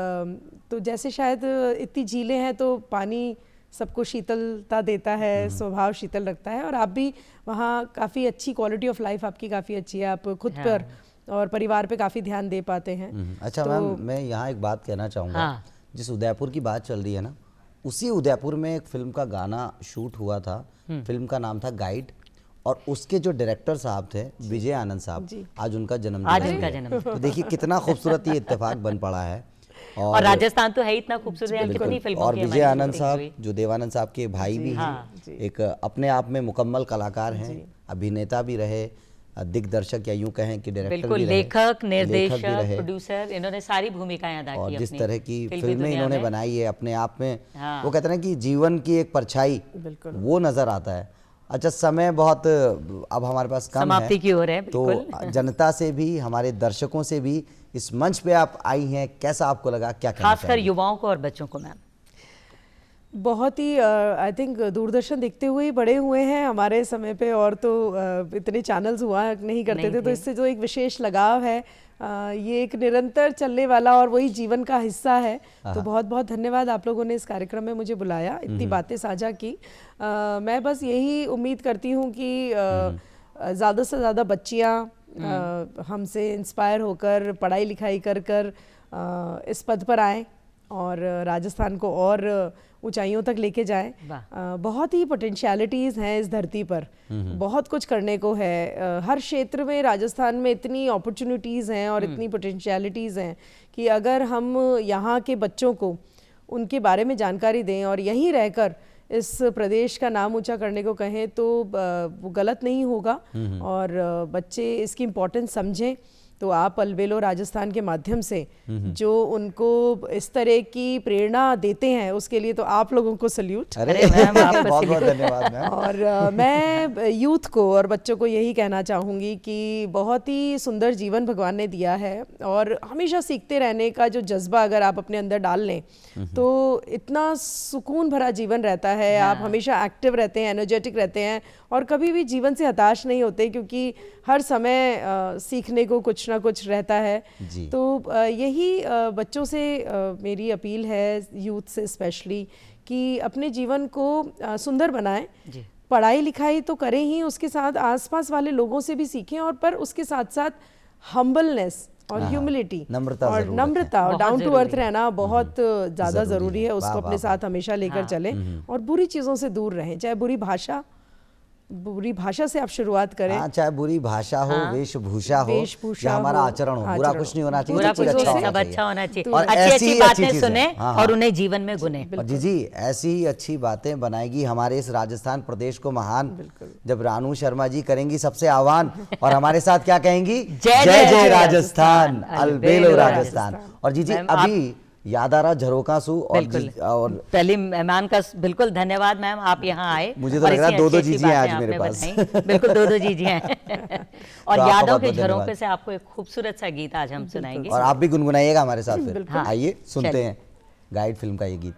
तो जैसे शायद इतनी झीलें हैं तो पानी सबको शीतलता देता है, स्वभाव शीतल रखता है। और आप भी वहाँ काफ़ी अच्छी क्वालिटी ऑफ लाइफ आपकी काफ़ी अच्छी है, आप खुद पर और परिवार पे काफ़ी ध्यान दे पाते हैं। अच्छा मैम, मैं यहाँ एक बात कहना चाहूँगा। हाँ। जिस उदयपुर की बात चल रही है ना, उसी उदयपुर में एक फिल्म का गाना शूट हुआ था। फिल्म का नाम था गाइड, और उसके जो डायरेक्टर साहब थे विजय आनंद साहब, आज उनका जन्मदिन आज है। उनका जन्मदिन। तो देखिए कितना खूबसूरत ये इत्तेफाक बन पड़ा है। और राजस्थान तो है ही इतना खूबसूरत है, बिल्कुल। कितनी फिल्मों और की विजय हमारी आनंद shooting साहब हुई। जो देवानंद साहब के भाई भी हैं, एक अपने आप में मुकम्मल कलाकार हैं, अभिनेता भी रहे, दिग्दर्शक या यूं कहें कि डायरेक्टर बिल्कुल, भी रहे, लेखक, भी निर्देशक, रहे। प्रोड्यूसर, इन्होंने सारी भूमिकाएं अदा और की जिस अपनी तरह की फिल्मी फिल्में दुनिया इन्होंने में। बनाई है अपने आप में, हाँ। वो कहते हैं कि जीवन की एक परछाई वो नजर आता है। अच्छा, समय बहुत अब हमारे पास कम समाप्ति है, की ओर है, तो बिल्कुल। जनता से भी, हमारे दर्शकों से भी इस मंच पे आप आई हैं, कैसा आपको लगा, क्या कहना खासकर चाहेंगे? युवाओं को और बच्चों को मैम। बहुत ही आई थिंक दूरदर्शन देखते हुए ही बड़े हुए हैं हमारे समय पे, और तो इतने चैनल्स हुआ नहीं करते थे, तो इससे जो एक विशेष लगाव है, ये एक निरंतर चलने वाला और वही जीवन का हिस्सा है। तो बहुत बहुत धन्यवाद आप लोगों ने इस कार्यक्रम में मुझे बुलाया, इतनी बातें साझा की। मैं बस यही उम्मीद करती हूँ कि ज़्यादा से ज़्यादा बच्चियाँ हमसे इंस्पायर होकर पढ़ाई लिखाई कर कर इस पद पर आएँ और राजस्थान को और ऊंचाइयों तक लेके जाएं। बहुत ही पोटेंशियलिटीज़ हैं इस धरती पर, बहुत कुछ करने को है। हर क्षेत्र में राजस्थान में इतनी अपॉर्चुनिटीज़ हैं और इतनी पोटेंशियलिटीज़ हैं कि अगर हम यहाँ के बच्चों को उनके बारे में जानकारी दें और यहीं रहकर इस प्रदेश का नाम ऊंचा करने को कहें तो वो गलत नहीं होगा, और बच्चे इसकी इम्पोर्टेंस समझें। तो आप अलबेलो राजस्थान के माध्यम से जो उनको इस तरह की प्रेरणा देते हैं, उसके लिए तो आप लोगों को सल्यूट। अरे मैम, आपको बहुत बहुत धन्यवाद मैम। और मैं यूथ को और बच्चों को यही कहना चाहूँगी कि बहुत ही सुंदर जीवन भगवान ने दिया है, और हमेशा सीखते रहने का जो जज्बा अगर आप अपने अंदर डाल लें तो इतना सुकून भरा जीवन रहता है। आप हमेशा एक्टिव रहते हैं, एनर्जेटिक रहते हैं, और कभी भी जीवन से हताश नहीं होते, क्योंकि हर समय सीखने को कुछ ना कुछ रहता है। तो यही बच्चों से मेरी अपील है, यूथ से स्पेशली, कि अपने जीवन को सुंदर बनाएं। पढ़ाई लिखाई तो करें ही, उसके साथ आसपास वाले लोगों से भी सीखें, और पर उसके साथ साथ हम्बलनेस और ह्यूमिलिटी, नम्रता और डाउन टू अर्थ रहना बहुत ज़्यादा ज़रूरी है। उसको अपने साथ हमेशा लेकर चलें, और बुरी चीज़ों से दूर रहें। चाहे बुरी भाषा से आप शुरुआत करें, चाहे बुरी भाषा हो, वेशभूषा हो, या हमारा आचरण हो, बुरा कुछ नहीं होना चाहिए, बुरा कुछ अच्छा सब अच्छा होना चाहिए, और अच्छी बातें सुने और उन्हें जीवन में गुने। और जी ऐसी अच्छी बातें बनाएगी हमारे इस राजस्थान प्रदेश को महान, जब रानू शर्मा जी करेंगी सबसे आह्वान, और हमारे साथ क्या कहेंगी, जय जय राजस्थान, अलबेलो राजस्थान। और जी अभी याद आ रहा झरोकासू और पहली मेहमान का बिल्कुल धन्यवाद मैम, आप यहाँ आए। मुझे तो लग रहा है दो जीजी हैं आज मेरे पास। बिल्कुल दो जीजी हैं। और तो यादों के झरोखे से आपको एक खूबसूरत सा गीत आज हम सुनाएंगे और आप भी गुनगुनाइएगा हमारे साथ। फिर आइए सुनते हैं गाइड फिल्म का ये गीत।